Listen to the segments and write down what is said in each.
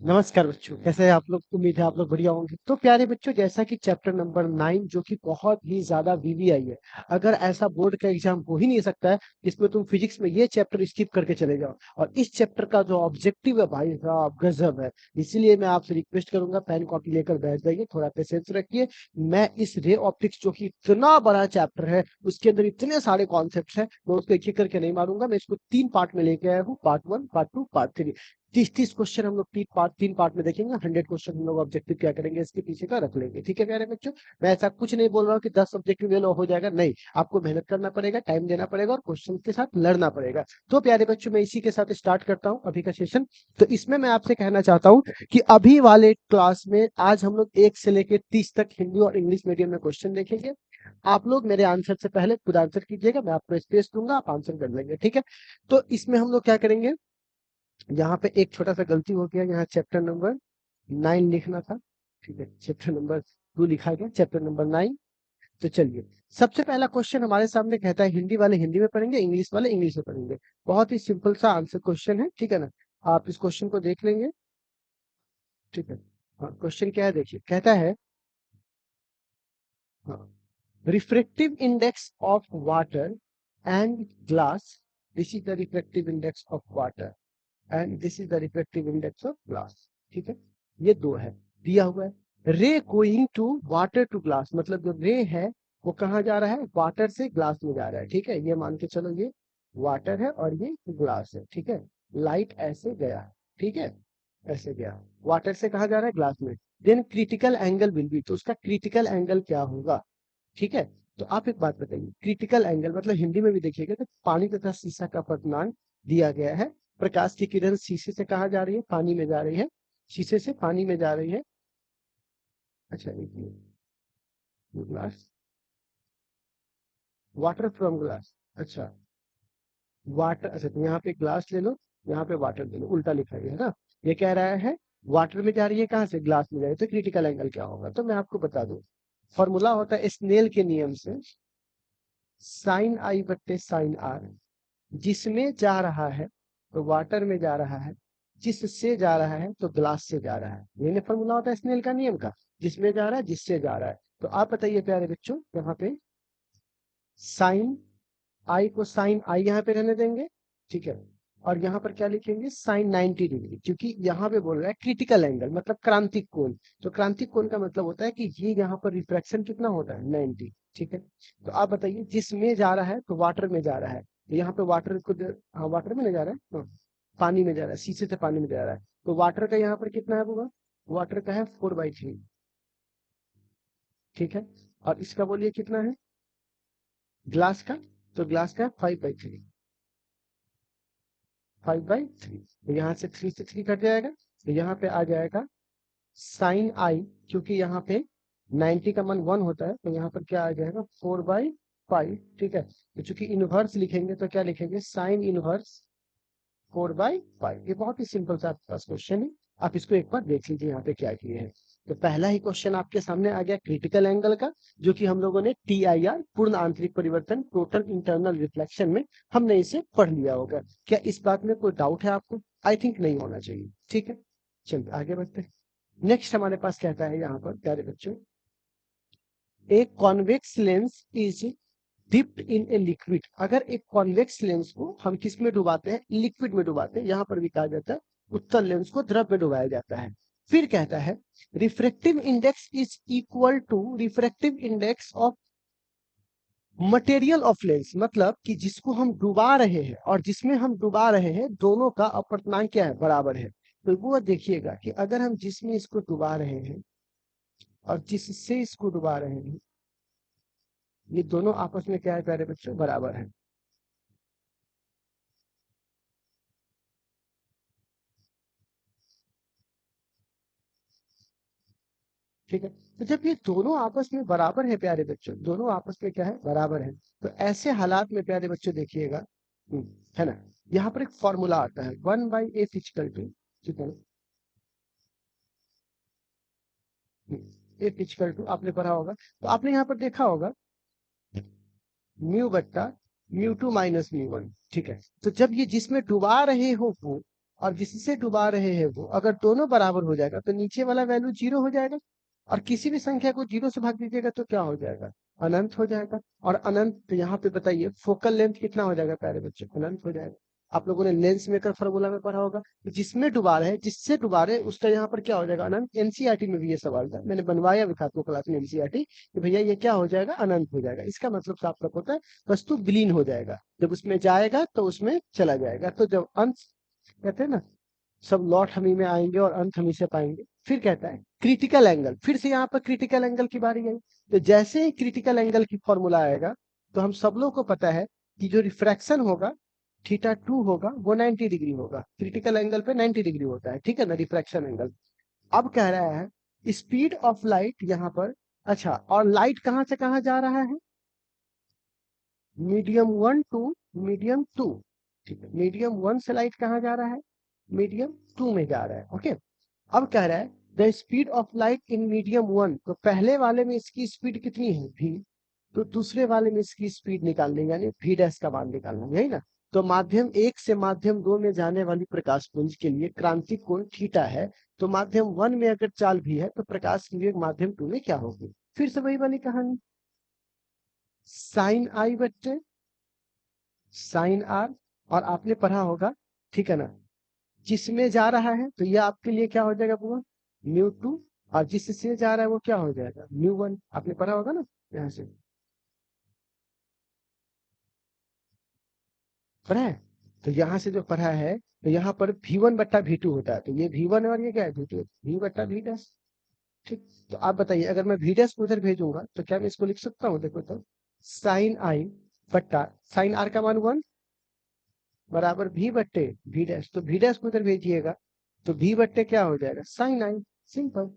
नमस्कार बच्चों, कैसे हैं आप लोग। उम्मीद है आप लोग बढ़िया होंगे। तो प्यारे बच्चों, जैसा कि चैप्टर नंबर 9 जो कि बहुत ही ज्यादा वीवीआई है। अगर ऐसा बोर्ड का एग्जाम हो ही नहीं सकता है जिसमें तुम फिजिक्स में ये चैप्टर स्किप करके चले जाओ। और इस चैप्टर का जो ऑब्जेक्टिव है भाई साहब गजब है। इसीलिए मैं आपसे रिक्वेस्ट करूंगा, पेन कॉपी लेकर बैठ जाइए, थोड़ा पेशेंस रखिए। मैं इस रे ऑप्टिक्स जो कि इतना बड़ा चैप्टर है, उसके अंदर इतने सारे कॉन्सेप्ट है, मैं उसको एक एक करके नहीं मारूंगा। मैं इसको 3 पार्ट में लेके आया हूँ, पार्ट 1, पार्ट 2, पार्ट 3। 30 क्वेश्चन हम लोग तीन पार्ट में देखेंगे। 100 क्वेश्चन हम लोग ऑब्जेक्टिव क्या करेंगे इसके पीछे का रख लेंगे। ठीक है प्यारे बच्चों, मैं ऐसा कुछ नहीं बोल रहा हूँ कि 10 ऑब्जेक्टिव ले लो हो जाएगा, नहीं। आपको मेहनत करना पड़ेगा, टाइम देना पड़ेगा और क्वेश्चन के साथ लड़ना पड़ेगा। तो प्यारे बच्चों, मैं इसी के साथ स्टार्ट करता हूँ अभी का सेशन। तो इसमें मैं आपसे कहना चाहता हूँ कि अभी वाले क्लास में आज हम लोग 1 से लेकर 30 तक हिंदी और इंग्लिश मीडियम में क्वेश्चन देखेंगे। आप लोग मेरे आंसर से पहले खुद आंसर कीजिएगा, मैं आपको स्पेस दूंगा, आप आंसर कर लेंगे। ठीक है, तो इसमें हम लोग क्या करेंगे, यहाँ पे एक छोटा सा गलती हो गया, यहाँ चैप्टर नंबर 9 लिखना था। ठीक है, चैप्टर नंबर 2 लिखा गया, चैप्टर नंबर 9। तो चलिए, सबसे पहला क्वेश्चन हमारे सामने कहता है, हिंदी वाले हिंदी में पढ़ेंगे, इंग्लिश वाले इंग्लिश में पढ़ेंगे। बहुत ही सिंपल सा आंसर क्वेश्चन है, ठीक है ना। आप इस क्वेश्चन को देख लेंगे। ठीक है, हाँ, क्वेश्चन क्या है देखिए, कहता है refractive index of water and glass. This is the refractive index of water and this is the refractive index of glass. ठीक है, ये दो है, दिया हुआ है। Ray going to water to glass, मतलब जो रे है वो कहाँ जा रहा है, वाटर से ग्लास में जा रहा है। ठीक है, ये मान के चलो ये वाटर है और ये ग्लास है। ठीक है, लाइट ऐसे गया है, ठीक है, ऐसे गया, वाटर से कहा जा रहा है, ग्लास में। Then critical angle will be, तो उसका क्रिटिकल एंगल क्या होगा। ठीक है, तो आप एक बात बताइए, क्रिटिकल एंगल मतलब हिंदी में भी देखिएगा तो पानी तथा शीशा का परिमाण दिया गया है। प्रकाश की किरण शीशे से कहाँ जा रही है, पानी में जा रही है, शीशे से पानी में जा रही है। अच्छा, एक ग्लास, वाटर फ्रॉम ग्लास। अच्छा, वाटर, अच्छा तो यहाँ पे ग्लास ले लो, यहाँ पे वाटर ले लो, उल्टा लिखा गया है ना। ये कह रहा है वाटर में जा रही है, कहाँ से, ग्लास में जा रही है, तो क्रिटिकल एंगल क्या होगा। तो मैं आपको बता दूं, फॉर्मूला होता है स्नेल के नियम से, साइन आई बट्टे साइन आर। जिसमें जा रहा है तो वाटर में जा रहा है, जिससे जा रहा है तो ग्लास से जा रहा है। ये फॉर्मूला होता है स्नेल का नियम का, जिसमें जा रहा है जिससे जा रहा है। तो आप बताइए प्यारे बच्चों, यहाँ पे साइन आई को साइन आई यहाँ पे रहने देंगे, ठीक है, और यहाँ पर क्या लिखेंगे, साइन 90 डिग्री, क्योंकि यहाँ पे बोल रहा है क्रिटिकल एंगल मतलब क्रांतिक कोण। तो क्रांतिक कोण का मतलब होता है कि ये यहाँ पर रिफ्रैक्शन कितना होता है, 90। ठीक है, तो आप बताइए, जिसमें जा रहा है तो वाटर में जा रहा है, तो यहाँ पे वाटर को हाँ, वाटर में नहीं जा रहा है, हाँ, पानी में जा रहा है, शीशे से पानी में जा रहा है। तो वाटर का यहाँ पर कितना है होगा, वाटर का है 4/3। ठीक है, और इसका बोलिए कितना है, ग्लास का, तो ग्लास का 5/3, 5/3। तो यहाँ से 3 से 3 कट जाएगा, तो यहाँ पे आ जाएगा साइन आई, क्योंकि यहाँ पे 90 का मान 1 होता है, तो यहाँ पर क्या आ जाएगा 4/5। ठीक है, तो चूंकि इनवर्स लिखेंगे तो क्या लिखेंगे, साइन इनवर्स 4/5। ये बहुत ही सिंपल सा आपके पास क्वेश्चन है, आप इसको एक बार देख लीजिए यहाँ पे क्या किए हैं। तो पहला ही क्वेश्चन आपके सामने आ गया क्रिटिकल एंगल का, जो कि हम लोगों ने TIR, पूर्ण आंतरिक परिवर्तन, टोटल इंटरनल रिफ्लेक्शन में हमने इसे पढ़ लिया होगा। क्या इस बात में कोई डाउट है आपको, आई थिंक नहीं होना चाहिए। ठीक है, चलिए आगे बढ़ते हैं। नेक्स्ट हमारे पास कहता है यहाँ पर प्यारे बच्चों, एक convex lens is dipped in a liquid. अगर एक कॉन्वेक्स लेंस को हम किस में डुबाते हैं, लिक्विड में डुबाते हैं, यहाँ पर भी कहा जाता है उत्तल लेंस को द्रव में डुबाया जाता है। फिर कहता है refractive index is equal to refractive index of material of lens, मतलब कि जिसको हम डुबा रहे हैं और जिसमें हम डुबा रहे हैं दोनों का अपवर्तनांक क्या है, बराबर है। तो वो देखिएगा कि अगर हम जिसमें इसको डुबा रहे हैं और जिससे इसको डुबा रहे हैं, ये दोनों आपस में क्या है प्यारे बच्चों, बराबर है। ठीक है, तो जब ये दोनों आपस में बराबर है प्यारे बच्चों, दोनों आपस में क्या है, बराबर है, तो ऐसे हालात में प्यारे बच्चों देखिएगा, है ना, यहाँ पर एक फॉर्मूला आता है 1/f इक्वल टू, ठीक है, एफ इक्वल टू आपने पढ़ा होगा, तो आपने यहाँ पर देखा होगा म्यू बट्टा mu two minus mu one. ठीक है, तो जब ये जिसमें डुबा रहे हो वो और जिससे डुबा रहे हैं वो, अगर दोनों बराबर हो जाएगा तो नीचे वाला वैल्यू 0 हो जाएगा, और किसी भी संख्या को 0 से भाग दीजिएगा तो क्या हो जाएगा, अनंत हो जाएगा। और अनंत, तो यहाँ पे बताइए फोकल लेंथ कितना हो जाएगा प्यारे बच्चे, अनंत हो जाएगा। आप लोगों ने लेंस मेकर फॉर्मूला में पढ़ा होगा, तो जिसमें डुबा रहे, जिससे डुबा रहे, उसका यहाँ पर क्या हो जाएगा, अनंत। एनसीईआरटी में भी ये सवाल था, मैंने बनवाया भी था आपको क्लास में एनसीईआरटी, कि भैया ये क्या हो जाएगा, अनंत हो जाएगा। इसका मतलब साफ साफ होता है वस्तु विलीन हो जाएगा, जब उसमें जाएगा तो उसमें चला जाएगा। तो जब अंत, कहते हैं ना, सब लौट हमी में आएंगे और अंत हमी से पाएंगे। फिर कहता है क्रिटिकल एंगल, फिर से यहाँ पर क्रिटिकल एंगल की बारी आई। तो जैसे ही क्रिटिकल एंगल की फॉर्मूला आएगा, तो हम सब लोग को पता है कि जो रिफ्रैक्शन होगा, थीटा 2 होगा, वो 90 डिग्री होगा। क्रिटिकल एंगल पे 90 डिग्री होता है, ठीक है ना, रिफ्रैक्शन एंगल। अब कह रहा है स्पीड ऑफ लाइट यहाँ पर, अच्छा, और लाइट कहाँ से कहाँ जा रहा है, मीडियम 1 टू मीडियम 2, ठीक है, मीडियम 1 से लाइट कहाँ जा रहा है, मीडियम 2 में जा रहा है। ओके, अब कह रहा है the speed of light in medium 1, तो पहले वाले में इसकी स्पीड कितनी है, v, तो दूसरे वाले में इसकी स्पीड निकालनी, यानी v डैश का मान निकालना, यही ना। तो माध्यम 1 से माध्यम 2 में जाने वाली प्रकाश पुंज के लिए क्रांतिक कोण थीटा है, तो माध्यम 1 में अगर चाल भी है तो प्रकाश की वेग माध्यम 2 में क्या होगी, फिर से वही वाली कहानी, साइन आई बट्टे साइन आर। और आपने पढ़ा होगा, ठीक है ना, जिसमें जा रहा है तो ये आपके लिए क्या हो जाएगा पूरा, μ2, और जिससे जा रहा है वो क्या हो जाएगा, μ1। आपने पढ़ा होगा ना, यहाँ से पढ़ा है। तो यहाँ से जो पढ़ा है, तो यहाँ पर v1/v2 होता है, तो ये v1 है और ये क्या है, v2, v/v डैश। ठीक, तो आप बताइए, अगर मैं v डैश को उधर भेजूंगा तो क्या मैं इसको लिख सकता हूँ, देखो तो साइन आई बट्टा साइन आर का मान 1 बराबर v/v डैश, तो v डैश को उधर भेजिएगा तो v/, क्या हो जाएगा, साइन आई। सिंपल,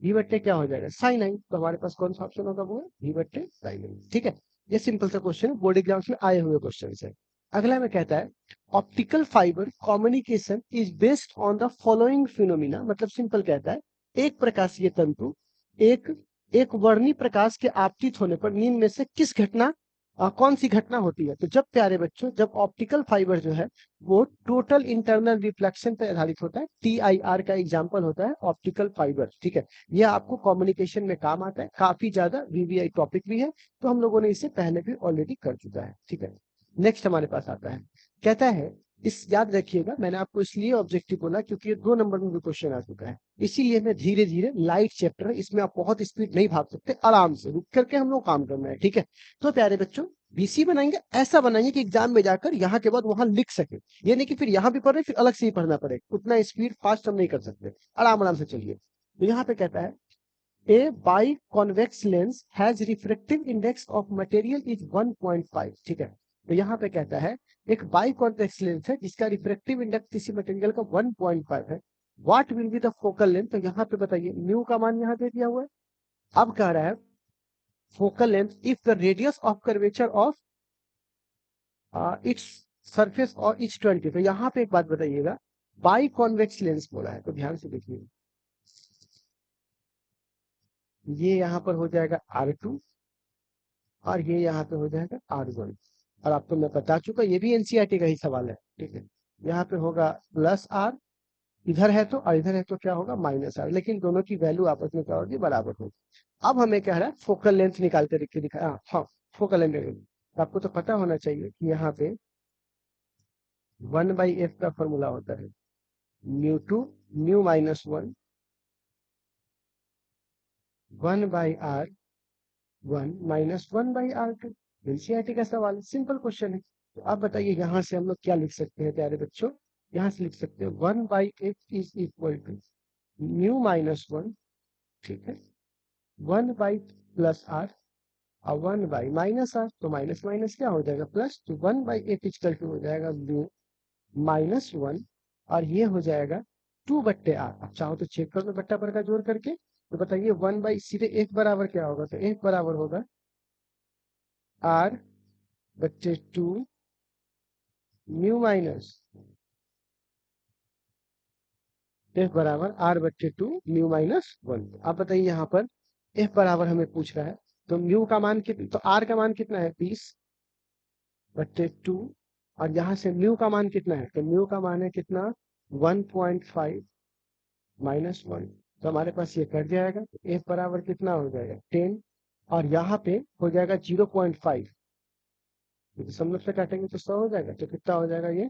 v/, क्या हो जाएगा, साइन आई। तो हमारे पास कौन सा ऑप्शन होगा, वो v/, साइन आई। ठीक है, ये सिंपल सा क्वेश्चन है, बोर्ड एग्जाम्स में आए हुए क्वेश्चन है। अगला में कहता है optical fibre communication is based on the following phenomena, मतलब सिंपल कहता है एक प्रकाशीय तंतु एक एक वर्णी प्रकाश के आपतित होने पर निम्न में से किस घटना, कौन सी घटना होती है। तो जब प्यारे बच्चों, जब ऑप्टिकल फाइबर जो है वो टोटल इंटरनल रिफ्लेक्शन पर आधारित होता है, TIR का एग्जांपल होता है ऑप्टिकल फाइबर, ठीक है। यह आपको कम्युनिकेशन में काम आता है, काफी ज्यादा VVI टॉपिक भी है, तो हम लोगों ने इसे पहले भी ऑलरेडी कर चुका है, ठीक है। नेक्स्ट हमारे पास आता है, कहता है इस, याद रखिएगा मैंने आपको इसलिए ऑब्जेक्टिव बोला क्योंकि ये 2 नंबर में भी क्वेश्चन आ चुका है, इसीलिए मैं धीरे धीरे, लाइट चैप्टर है, इसमें आप बहुत स्पीड नहीं भाग सकते, आराम से रुक करके हम लोग काम करना है, ठीक है। तो प्यारे बच्चों, BC बनाएंगे, ऐसा बनाइए कि एग्जाम में जाकर यहाँ के बाद वहां लिख सके, ये नहीं कि फिर यहाँ भी पढ़े फिर अलग से ही पढ़ना पड़े, उतना स्पीड फास्ट हम नहीं कर सकते, आराम आराम से चलिए। तो यहाँ पे कहता है a biconvex lens has refractive index of material is 1.5, ठीक है। तो यहाँ पे कहता है एक बाई कॉन्वेक्स लेंस है जिसका रिफ्रेक्टिव इंडेक्स किसी मटेरियल का 1.5 है, what will be the focal length. तो यहाँ पे बताइए, म्यू का मान यहाँ दे दिया हुआ है। अब कह रहा है focal length if the radius of curvature of its surface और इट्स 20। तो यहाँ पे एक बात बताइएगा, बाई कॉन्वेक्स लेंस बोला है, तो ध्यान से देखिए, ये यहाँ पर हो जाएगा R2 और ये यहाँ पे हो जाएगा R1। और आपको मैं बता चुका, ये भी एनसीईआरटी का ही सवाल है, ठीक है। यहाँ पे होगा +R, इधर है तो, और इधर है तो क्या होगा, -R, लेकिन दोनों की वैल्यू आपस में क्या होगी, बराबर होगी। अब हमें कह रहा है फोकल लेंथ निकाल के दिखा, हाँ, फोकल लेंथ। आपको तो पता होना चाहिए कि यहाँ पे 1/f का फॉर्मूला होता है μ2 μ-1 1/r 1 -1/r2। एनसीईआरटी का सवाल, सिंपल क्वेश्चन है। तो आप बताइए यहाँ से हम लोग क्या लिख सकते हैं प्यारे बच्चों, यहाँ से लिख सकते हैं 1/f इज इक्वल टू μ-1, ठीक है, 1/+r और 1/-r, तो माइनस माइनस क्या हो जाएगा प्लस, तो 1/f इक्वल टू हो जाएगा μ-1 और ये हो जाएगा 2/r। अब चाहो तो चेक कर लो बट्टा पर का जोड़ करके, तो बताइए 1/ सीधे f बराबर क्या होगा, तो f बराबर होगा r/2 μ- f बराबर r/2 μ-1। अब बताइए यहाँ पर f बराबर हमें पूछ रहा है, तो म्यू का मान कितना, तो r का मान कितना है 20/2 और यहाँ से म्यू का मान कितना है, तो म्यू का मान है कितना 1.5 -1, तो हमारे पास ये कट जाएगा, एफ बराबर कितना हो जाएगा 10, और यहाँ पे हो जाएगा 0.5, तो सब लोग से काटेंगे तो 100 हो जाएगा, तो कितना हो जाएगा ये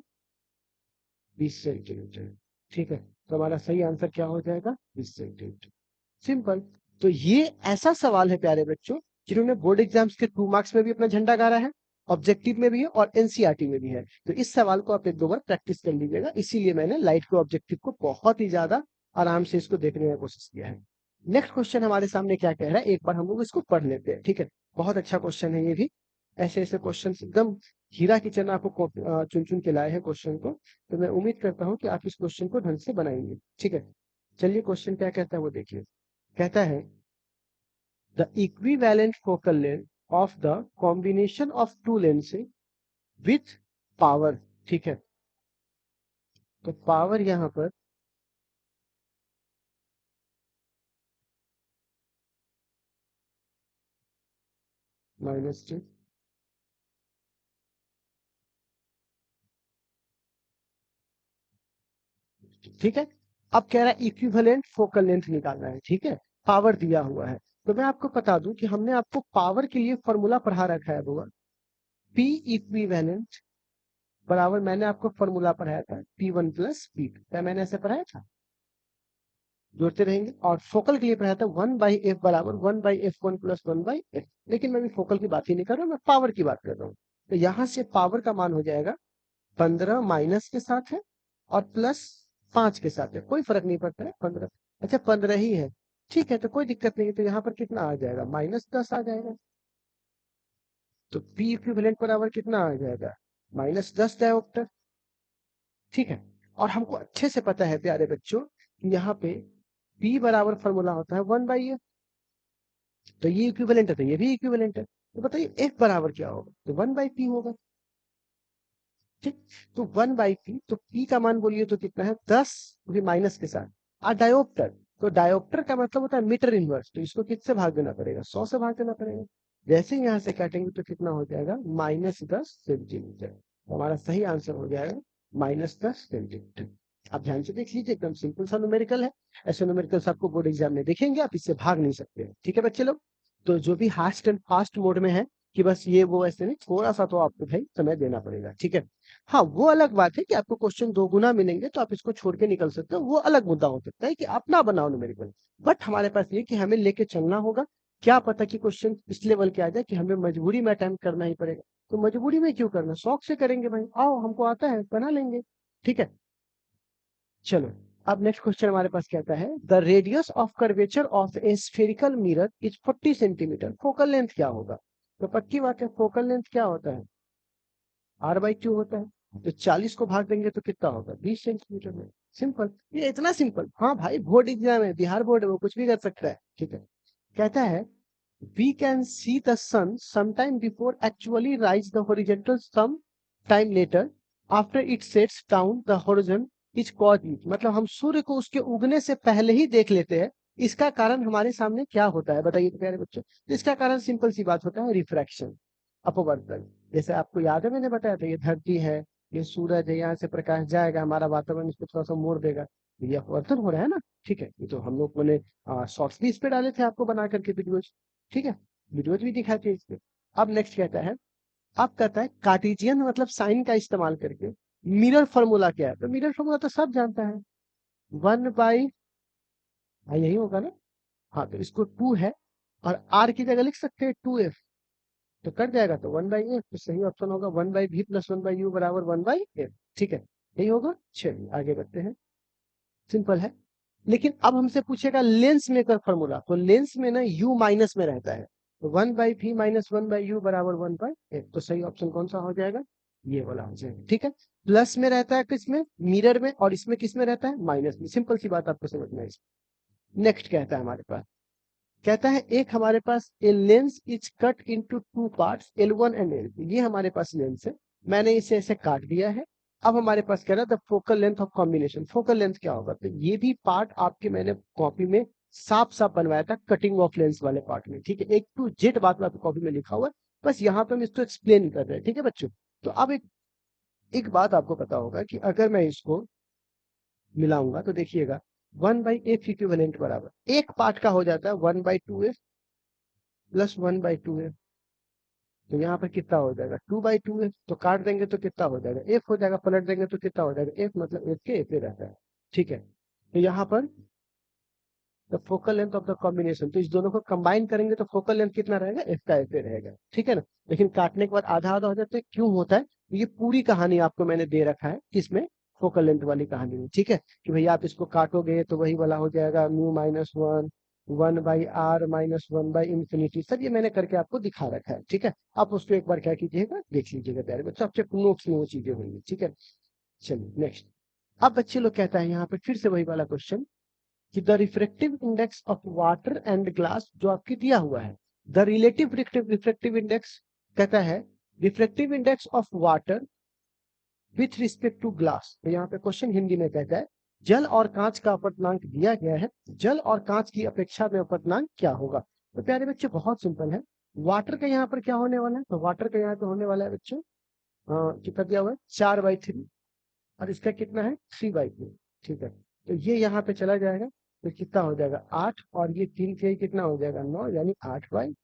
20 सेंटीमीटर। ठीक है, तो हमारा सही आंसर क्या हो जाएगा 20 सेंटीमीटर। सिंपल। तो ये ऐसा सवाल है प्यारे बच्चों, जिन्होंने बोर्ड एग्जाम्स के 2 मार्क्स में भी अपना झंडा गाड़ा है, ऑब्जेक्टिव में भी है और एनसीईआरटी में भी है। तो इस सवाल को आप 1-2 बार प्रैक्टिस कर लीजिएगा, इसीलिए मैंने लाइट के ऑब्जेक्टिव को बहुत ही ज्यादा आराम से इसको देखने का कोशिश किया है। नेक्स्ट क्वेश्चन हमारे सामने क्या कह रहा है, एक बार हम लोग इसको पढ़ लेते हैं। ठीक है, बहुत अच्छा क्वेश्चन है ये भी, ऐसे ऐसे क्वेश्चन एकदम हीरा की तरह आपको चुन चुन के लाए हैं क्वेश्चन को, तो मैं उम्मीद करता हूँ कि आप इस क्वेश्चन को ढंग से बनाएंगे। ठीक है, चलिए क्वेश्चन क्या कहता है वो देखिए। कहता है the equivalent focal length of the combination of to lenses with power. ठीक है, तो पावर यहां पर -2, ठीक है। अब कह रहा है इक्विवेलेंट फोकल लेंथ निकालना है। ठीक है, पावर दिया हुआ है, तो मैं आपको बता दूं कि हमने आपको पावर के लिए फॉर्मूला पढ़ा रखा है बुआ, पी इक्विवेलेंट बराबर, मैंने आपको फॉर्मूला पढ़ाया था P1 + P2, क्या मैंने ऐसे पढ़ाया था, जोड़ते रहेंगे। और फोकल के लिए पढ़ाया था 1/f बराबर 1/f1 + 1/f, लेकिन मैं भी फोकल की बात ही नहीं कर रहा हूँ, मैं पावर की बात कर रहा हूँ। तो यहाँ से पावर का मान हो जाएगा 15 माइनस के साथ है और +5 के साथ है, कोई फर्क नहीं पड़ता है 15, अच्छा 15 ही है, ठीक है, तो कोई दिक्कत नहीं है। तो यहाँ पर कितना आ जाएगा -10 आ जाएगा, तो P इक्विवेलेंट बराबर कितना आ जाएगा -10 डायोप्टर। ठीक है, और हमको अच्छे से पता है प्यारे बच्चों कि यहाँ पे P बराबर फॉर्मूला होता है 1/f, तो ये इक्विवेलेंट है तो ये भी इक्विवेलेंट है, तो बताइए F बराबर क्या होगा, तो 1/P होगा। ठीक, तो 1/P, तो P का मान बोलिए तो कितना है 10, भी माइनस के साथ, और डायोप्टर, तो डायोप्टर का मतलब होता है मीटर इनवर्स, तो इसको किससे भाग देना पड़ेगा 100 से भाग देना पड़ेगा। जैसे ही यहाँ से काटेंगे तो कितना हो जाएगा -10 सेंटीमीटर, तो हमारा सही आंसर हो जाएगा -10 सेंटीमीटर। आप ध्यान से देख लीजिए, एकदम सिंपल सा न्यूमेरिकल है, ऐसे न्यूमेरिकल आपको बोर्ड एग्जाम में देखेंगे, आप इससे भाग नहीं सकते। ठीक है बच्चे लोग, तो जो भी हास्ट एंड फास्ट मोड में है कि बस ये वो ऐसे नहीं, थोड़ा सा तो आपको भाई समय देना पड़ेगा। ठीक है, हाँ वो अलग बात है कि आपको क्वेश्चन 2 गुना मिलेंगे तो आप इसको छोड़ के निकल सकते हो, वो अलग मुद्दा हो सकता है कि आप ना बनाओ न्यूमेरिकल, बट हमारे पास ये कि हमें लेके चलना होगा। क्या पता कि क्वेश्चन इस लेवल के आ जाए कि हमें मजबूरी में अटेम्प्ट करना ही पड़ेगा, तो मजबूरी में क्यों करना, शौक से करेंगे भाई, आओ हमको आता है बना लेंगे। ठीक है, चलो अब नेक्स्ट क्वेश्चन हमारे पास कहता है the radius of curvature of a spherical mirror is 40 centimetre, focal length क्या होगा, तो पक्की बात है फोकल लेंथ क्या होता है R/2 होता है, तो 40 को भाग देंगे तो कितना होगा 20 सेंटीमीटर में। सिंपल, ये इतना सिंपल, हाँ भाई बोर्ड एग्जाम है, बिहार बोर्ड है, वो कुछ भी कर सकता है। ठीक है, कहता है we can see the sun sometime before actually rise the horizontal, some time later after it sets down the horizon is caused, मतलब हम सूर्य को उसके उगने से पहले ही देख लेते हैं, इसका कारण हमारे सामने क्या होता है बताइए तो प्यारे बच्चों। तो इसका कारण सिंपल सी बात होता है रिफ्रैक्शन, अपवर्तन। जैसे आपको याद है मैंने बताया था ये धरती है, ये सूरज है, यहाँ से प्रकाश जाएगा, हमारा वातावरण इसको थोड़ा सा मोड़ देगा, तो ये अपवर्तन हो रहा है ना। ठीक है, ये तो हम लोग ने शॉर्ट्स भी इस पे डाले थे आपको बना करके वीडियोज। ठीक है, वीडियोज भी दिखाते हैं इसके। अब नेक्स्ट कहता है, अब कहता है कार्टेशियन मतलब साइन का इस्तेमाल करके मिरर फॉर्मूला क्या है, तो मिरर फॉर्मूला तो सब जानता है 1/, हाँ यही होगा ना, हाँ तो इसको 2 है और आर की जगह लिख सकते हैं 2f, तो कट जाएगा तो 1/f, तो सही ऑप्शन होगा 1/v + 1/u बराबर 1/f। ठीक है, यही होगा। चलिए आगे बढ़ते हैं, सिंपल है। लेकिन अब हमसे पूछेगा लेंस मेकर फॉर्मूला, तो लेंस में ना u माइनस में रहता है, तो 1/v - 1/u बराबर 1/f, तो सही ऑप्शन कौन सा हो जाएगा, ये वाला हो जाएगा। ठीक है, प्लस में रहता है किसमें, मिरर में, और इसमें किसमें रहता है, माइनस में। सिंपल सी बात आपको समझना है। नेक्स्ट कहता है हमारे पास, कहता है एक हमारे पास a lens is cut into 2 parts L1 and L2, ये हमारे पास लेंस है, मैंने इसे ऐसे काट दिया है। अब हमारे पास कह रहा है the focal length of combination, focal length क्या होगा, तो ये भी पार्ट आपके मैंने कॉपी में साफ साफ बनवाया था कटिंग ऑफ लेंस वाले पार्ट में। ठीक है, एक टू जेड बात में आपकी कॉपी में लिखा हुआ है, बस यहाँ पे हम इसको एक्सप्लेन कर रहे हैं। ठीक है बच्चों, तो अब एक एक बात आपको पता होगा कि अगर मैं इसको मिलाऊंगा तो देखिएगा 1/f इक्विवेलेंट बराबर एक पार्ट का हो जाता है 1/2f प्लस 1/2f। तो यहाँ पर कितना हो जाएगा 2/2f। तो काट देंगे तो कितना हो जाएगा f हो जाएगा, पलट देंगे तो कितना हो जाएगा f, मतलब f के f ही रहता है। ठीक है, तो यहाँ पर the focal length of the combination, तो इस दोनों को कंबाइन करेंगे तो फोकल लेंथ कितना रहेगा f का f ही रहेगा। ठीक है ना, लेकिन काटने के बाद आधा आधा हो जाता है, क्यों होता है? ये पूरी कहानी आपको मैंने दे रखा है किसमें, फोकल लेंथ वाली कहानी में। ठीक है, कि भैया आप इसको काटोगे तो वही वाला हो जाएगा म्यू माइनस वन, 1/r-1/इंफिनिटी। सर ये मैंने करके आपको दिखा रखा है। ठीक है, आप उसको एक बार क्या कीजिएगा, देख लीजिएगा प्यारे बच्चों, आपसे नोट्स में वो चीजें होंगी। ठीक है, चलिए नेक्स्ट। अब बच्चे लोग कहता है यहाँ पे फिर से वही वाला क्वेश्चन कि the refractive index of water and glass, जो आपके दिया हुआ है द रिलेटिव रिफ्रैक्टिव इंडेक्स, कहता है refractive index of water with respect to glass. तो यहाँ पे क्वेश्चन हिंदी में कहता है जल और कांच का अपवर्तनांक दिया गया है, जल और कांच की अपेक्षा में अपवर्तनांक क्या होगा? तो प्यारे बच्चे बहुत सिंपल है, वाटर का यहाँ पर क्या होने वाला है, तो वाटर का यहाँ पे होने वाला है बच्चों कितना दिया हुआ है 4/3, और इसका कितना है 3/3। ठीक है, तो ये यहाँ पे चला जाएगा तो कितना हो जाएगा 8, और ये 3 के कितना हो जाएगा 9, यानी 8/।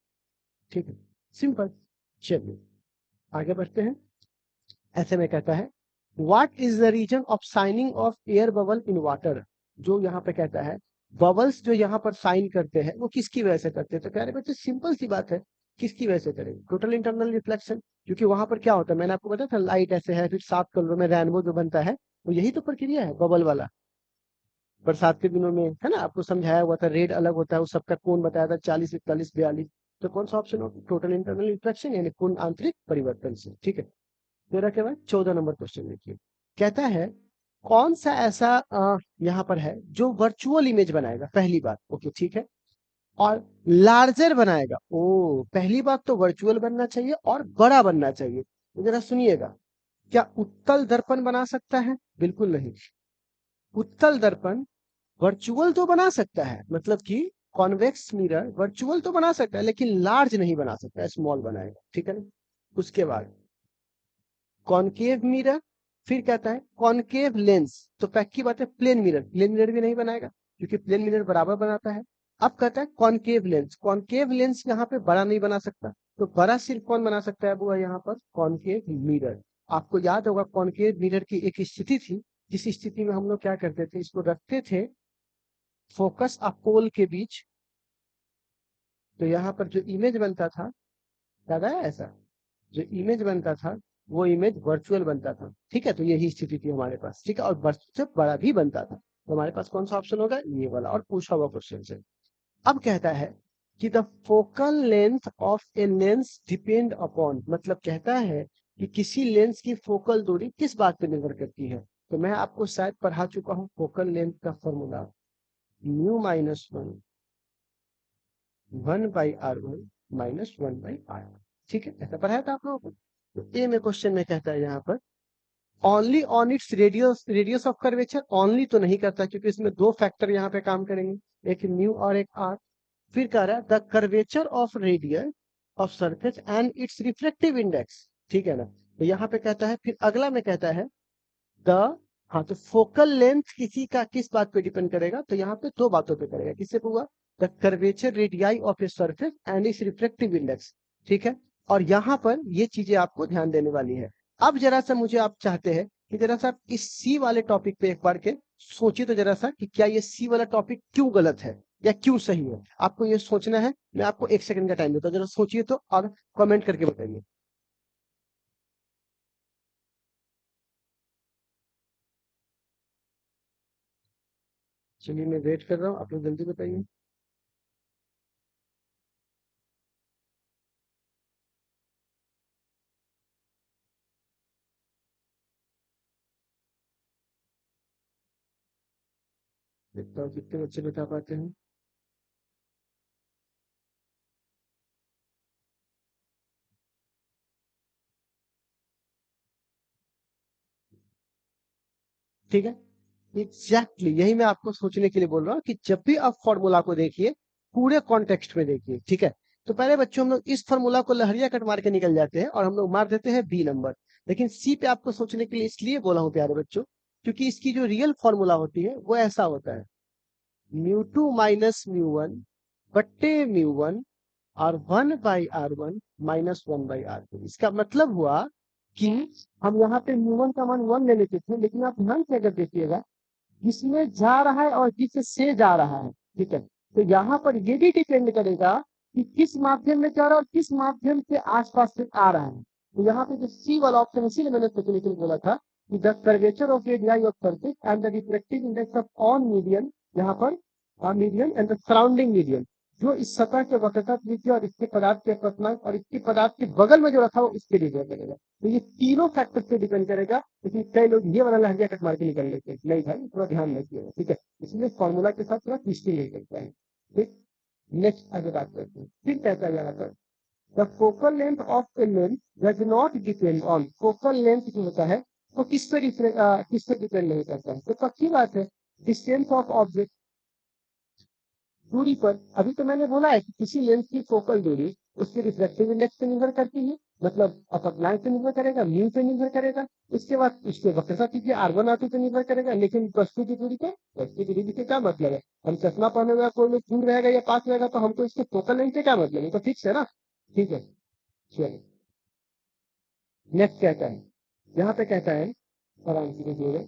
ठीक है, सिंपल। चलिए आगे बढ़ते हैं। ऐसे में कहता है what is the reason of shining of air bubble in water, जो यहाँ पे कहता है बबल्स जो यहाँ पर साइन करते हैं वो किसकी वजह से करते हैं? तो कह रहे बच्चे सिंपल सी बात है, किसकी वजह से करेंगे, टोटल इंटरनल रिफ्लेक्शन। क्योंकि वहां पर क्या होता है, मैंने आपको बताया था लाइट ऐसे है, फिर 7 कलरों में रेनबो जो बनता है, तो यही तो प्रक्रिया है बबल वाला। बरसात के दिनों में है ना, आपको समझाया हुआ था, रेड अलग होता है, उस सबका कोण बताया था 40, 41, 42। तो कौन सा ऑप्शन होगा, टोटल इंटरनल रिफ्लेक्शन यानी कोण आंतरिक परिवर्तन से। ठीक है, 13 के बाद 14 नंबर क्वेश्चन देखिए, कहता है कौन सा ऐसा यहाँ पर है जो वर्चुअल इमेज बनाएगा, पहली बात ओके ठीक है, और लार्जर बनाएगा। ओ पहली बात तो वर्चुअल बनना चाहिए और बड़ा बनना चाहिए। तो जरा सुनिएगा, क्या उत्तल दर्पण बना सकता है? बिल्कुल नहीं। उत्तल दर्पण वर्चुअल तो बना सकता है, मतलब कि कॉन्वेक्स मिरर वर्चुअल तो बना सकता है, लेकिन लार्ज नहीं बना सकता, स्मॉल बनाएगा। ठीक है ना, उसके बाद कॉनकेव मिरर, फिर कहता है कॉनकेव लेंस, तो पक्की बात है प्लेन मिरर भी नहीं बनाएगा, क्योंकि प्लेन मिरर बराबर बनाता है। अब कहता है कॉनकेव लेंस यहाँ पे बड़ा नहीं बना सकता, तो बड़ा सिर्फ कौन बना सकता है, वो है यहाँ पर कॉनकेव मिरर। आपको याद होगा कॉनकेव मिरर की एक स्थिति थी, जिस स्थिति में हम लोग क्या करते थे, इसको रखते थे फोकस और पोल के बीच, तो यहाँ पर जो इमेज बनता था, याद आया ऐसा, जो इमेज बनता था वो इमेज वर्चुअल बनता था। ठीक है, तो यही स्थिति थी हमारे पास। ठीक है, और वर्चुअल बड़ा भी बनता था। तो हमारे पास कौन सा ऑप्शन होगा, ये वाला, और पूछा हुआ क्वेश्चन से। अब कहता है कि the focal length of a lens depend upon, मतलब कहता है कि किसी लेंस की फोकल दूरी किस बात पर निर्भर करती है। तो मैं आपको शायद पढ़ा चुका हूँ फोकल लेंथ का formula, mu minus one, 1/r1 minus 1/r। ठीक है, ऐसा पढ़ाया था आप लोगों को। तो ए में क्वेश्चन में कहता है यहाँ पर only on its radius of curvature, only तो नहीं करता क्योंकि इसमें दो फैक्टर यहाँ पे काम करेंगे, एक म्यू और एक आर। फिर कह रहा है the curvature of radius of surface and it's reflective index. ठीक है ना, तो यहाँ पे कहता है, फिर अगला में कहता है द, हाँ तो फोकल लेंथ किसी का किस बात पे डिपेंड करेगा, तो यहाँ पे दो बातों पे करेगा, किससे पूछा, the curvature radii of a surface and it's reflective index. ठीक है, और यहाँ पर ये चीजें आपको ध्यान देने वाली है। अब जरा सा मुझे आप चाहते हैं कि जरा सा इस सी वाले टॉपिक पे एक बार के सोचिए, तो जरा सा कि क्या ये सी वाला टॉपिक क्यों गलत है या क्यों सही है, आपको ये सोचना है। मैं आपको 1 सेकंड का टाइम देता हूँ, जरा सोचिए तो, और कमेंट करके बताइए। चलिए मैं वेट कर रहा हूँ, आप लोग जल्दी बताइए। देखता हूँ कितने बच्चे बता पाते हैं। ठीक है, एग्जैक्टली यही मैं आपको सोचने के लिए बोल रहा हूँ कि जब भी आप फॉर्मूला को देखिए पूरे कॉन्टेक्स्ट में देखिए। ठीक है, तो पहले बच्चों हम लोग इस फॉर्मूला को लहरिया कट मार के निकल जाते हैं और हम लोग मार देते हैं बी नंबर। लेकिन सी पे आपको सोचने के लिए इसलिए बोला हूँ प्यारे बच्चों, क्योंकि इसकी जो रियल फॉर्मूला होती है वो ऐसा होता है, mu two minus mu one बट्टे म्यू वन और 1/r1 माइनस 1/r2। इसका मतलब हुआ कि हम यहाँ पे म्यू वन का मान 1 ले लेते थे, लेकिन आप ध्यान से अगर देखिएगा, जिसमें जा रहा है और जिससे जा रहा है, ठीक है, तो यहाँ पर ये भी डिपेंड करेगा कि किस माध्यम में जा रहा है और किस माध्यम के आसपास से आ रहा है। तो यहाँ पे जो सी वाला ऑप्शन, इसीलिए मैंने टेक्निकली बोला था कि the curvature of radii of surface and the refractive index of on medium, यहाँ पर medium and the surrounding medium, जो इस सतह के वक्रता त्रिज्या और इसके पदार्थ के अपवर्तनांक और इसके पदार्थ के बगल में जो रखा हो इसके डिपेंड करेगा। तो ये तीनों फैक्टर पे डिपेंड करेगा। लेकिन कई लोग ये वाला लहजा कट मार के निकल लेते हैं, नहीं भाई थोड़ा ध्यान रखिएगा, ठीक है, इसलिए फॉर्मूला के साथ थोड़ा ट्विस्टिंग नहीं करता है। ठीक, नेक्स्ट आगे बात करते हैं। फिर कहता है यहाँ पर the focal length of a lens does not depend on, focal length जो होता है वो किस पे डिपेंड नहीं करता है। तो पक्की बात है, डिस्टेंस ऑफ ऑब्जेक्ट, दूरी पर। अभी तो मैंने बोला है कि किसी लेंस की फोकल दूरी उसके रिफ्रैक्टिव इंडेक्स पे निर्भर करती है, मतलब अपवर्तनांक पे निर्भर करेगा, म्यू पे निर्भर करेगा, उसके बाद उसके वक्रता त्रिज्या R1 R2 पे निर्भर करेगा। लेकिन वस्तु की दूरी पे, वस्तु की दूरी से क्या मतलब है, हम चश्मा पहने हुए कोई लोग दूर रहेगा या पास रहेगा तो हमको इसके फोकल लेंथ से क्या मतलब है, तो फिक्स है ना, ठीक है। चलिए नेक्स्ट कहता है, यहाँ पे कहता है, आराम से देखिएगा,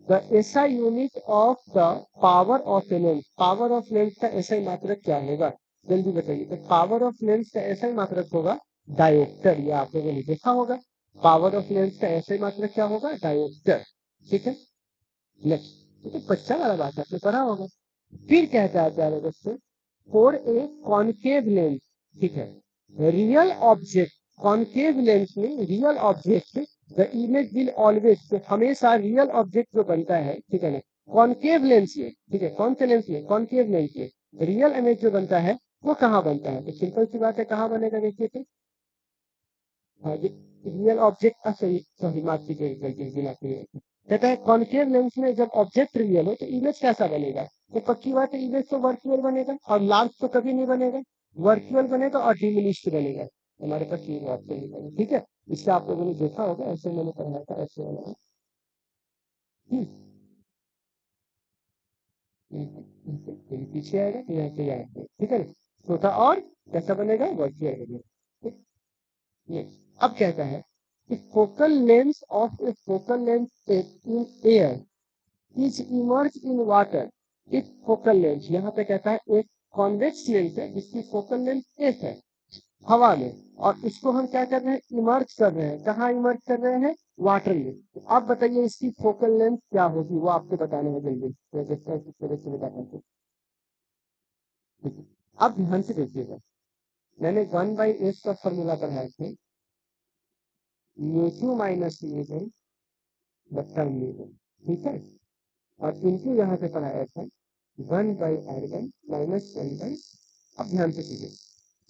the SI unit of the power of a lens, power of lens का एसआई मात्रक क्या होगा, जल्दी बताइए। तो पावर ऑफ लेंस का एसआई मात्रक होगा डायोप्टर, ये आप लोगों ने देखा होगा। पावर ऑफ लेंस का एसआई मात्रक क्या होगा, डायोप्टर, ठीक है। नेक्स्ट, तो बच्चा वाला बात आपने पढ़ा होगा। फिर कहता है प्यारे बच्चे, फॉर ए कॉनकेव लेंस, ठीक है, रियल ऑब्जेक्ट, कॉनकेव लेंस में real object, the image will always, तो हमेशा रियल ऑब्जेक्ट जो बनता है, ठीक है ना, कॉनकेव लेंस में, ठीक है, कौन से लेंस में, कॉनकेव लेंस में रियल इमेज जो बनता है वो कहाँ बनता है, तो सिंपल सी बात है, कहाँ बनेगा देखिए। तो रियल ऑब्जेक्ट, सही सॉरी माफ कीजिए, गलती से माफ कीजिए, कहता है कॉनकेव लेंस में जब ऑब्जेक्ट रियल हो तो इमेज कैसा बनेगा, तो पक्की बात है, इमेज तो वर्चुअल बनेगा और लार्ज तो कभी नहीं बनेगा, वर्चुअल बनेगा और डिमिनिश्ड बनेगा। हमारे पास ये बात सही है, ठीक है। इससे आप लोगों ने देखा होगा, ऐसे मैंने पढ़ाया था, ऐसे वाला। हम्म, पीछे आएगा तो यहाँ से आएगा, ठीक है ना, छोटा और कैसा बनेगा, वर्चुअल बनेगा, ठीक? ये अब कहता है कि focal lens of A focal lens in air is emerge in water, एक फोकल लेंस, यहाँ पे कहता है एक कॉन्वेक्स लेंस है जिसकी फोकल लेंथ एक है हवा में, और इसको हम क्या कर रहे हैं, इमर्ज कर रहे हैं, कहाँ इमर्ज कर रहे हैं, वाटर में। तो आप बताइए इसकी फोकल लेंथ क्या होगी, वो आपको बताने में जल्दी, मैं देखता हूँ किस तरह से बता पाते हैं। अब ध्यान से देखिएगा, मैंने 1/s का फॉर्मूला पढ़ाया था, म्यू माइनस म्यू बट्टा म्यू, ठीक है, और इनको यहाँ पे पढ़ाया था 1/r1 माइनस 1/, अब ध्यान से कीजिए,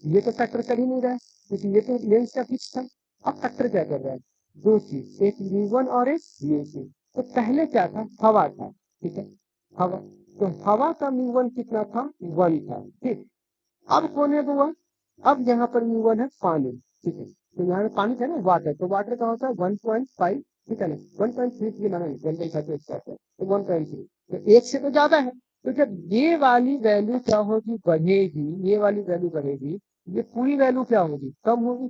ये तो फैक्टर कर ही नहीं रहा है क्योंकि ये तो लेंस का फिक्स था। अब फैक्टर क्या कर रहा है, दो चीज, एक म्यू1 और एक म्यू2। तो पहले क्या था, हवा था, ठीक है, हवा, तो हवा का म्यू1 कितना था, 1 था, ठीक। अब कौन है वो, अब यहाँ पर म्यू1 है पानी, ठीक है, तो यहाँ पे पानी था ना, वाटर, तो वाटर का होता है 1.5, ठीक है ना, 1.3 माना 1.5 तो 1.3, तो एक से तो ज्यादा है। तो जब ये वाली वैल्यू क्या होगी, बढ़ेगी, ये वाली वैल्यू बढ़ेगी, ये पूरी वैल्यू क्या होगी, कम होगी,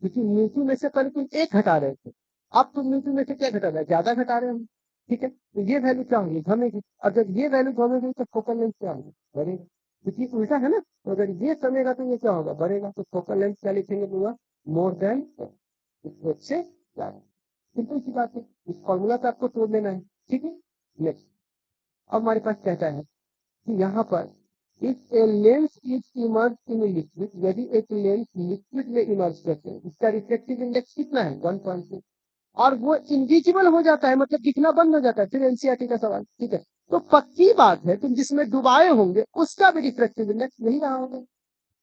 क्योंकि म्यूटू में से पहले तुम एक घटा रहे थे, अब तुम म्यूटू में से क्या घटा रहे हैं, ज्यादा घटा रहे हो, ठीक है, तो ये वैल्यू क्या होगी, घमेगी। और जब ये वैल्यू घमेगी तो फोकल लेंथ क्या होगी, बढ़ेगी, क्योंकि उल्टा है ना, तो अगर ये कमेगा तो ये क्या होगा, बढ़ेगा, तो फोकल लेंथ क्या लिखेंगे पूरा, मोर देन, से ज्यादा, सिंपल सी बात है, इस फॉर्मूला पे आपको तोड़ लेना है, ठीक है। नेक्स्ट, अब हमारे पास कहता है कि यहाँ पर if A lens is emerge in liquid, यदि एक लेंस लिक्विड में इमर्ज करते हैं, इसका रिफ्लेक्टिव इंडेक्स कितना है, 1.6, और वो इनविजिबल हो जाता है, मतलब दिखना बंद हो जाता है, फिर एनसीईआरटी का सवाल, ठीक है, तो पक्की बात है तुम जिसमें डुबाए होंगे उसका भी रिफ्लेक्टिव इंडेक्स यही रहा होगा।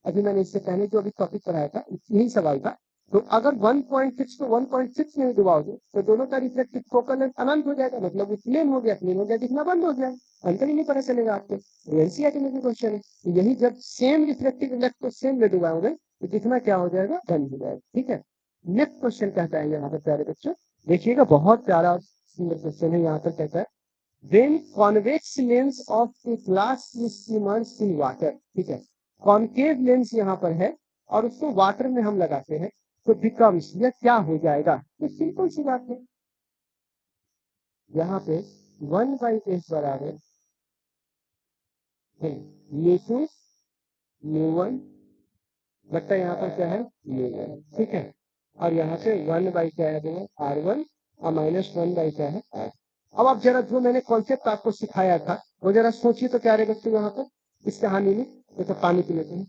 अभी मैंने इससे पहले जो अभी टॉपिक पढ़ाया था यही सवाल था। तो अगर 1.6 को 1.6 में डुबाओगे तो दोनों का रिफ्लेक्टिव फोकल लेंथ अनंत हो जाएगा, मतलब वो प्लेन हो गया, दिखना बंद हो गया, अंतर ही नहीं पता चलेगा आपको, एनसीईआरटी में भी क्वेश्चन है। तो यही जब सेम रिफ्लेक्टिव इंडेक्स को सेम में डुबाओगे तो दिखना क्या हो जाएगा, बंद हो जाएगा, ठीक है। नेक्स्ट क्वेश्चन कहता है यहाँ पर प्यारे बच्चों, देखिएगा बहुत प्यारा सुंदर क्वेश्चन है। यहाँ पर कहता है when convex lens of a glass is immersed in water, ठीक है, कॉनकेव लेंस यहाँ पर है और उसको वाटर में हम लगाते हैं तो बिकम्स, यह क्या हो जाएगा? तो सिंपल सी बात है, यहाँ पे 1/s बराबर है म्यू2 म्यू1 बट्टा यहाँ पर क्या है म्यू1, ठीक है, और यहाँ पे 1 क्या है R1 और -1 क्या है R। अब आप जरा जो मैंने कॉन्सेप्ट आपको सिखाया था वो जरा सोचिए तो क्या रहेगा बच्चों यहाँ पर इस कहानी में। तो पानी पी लेते हैं।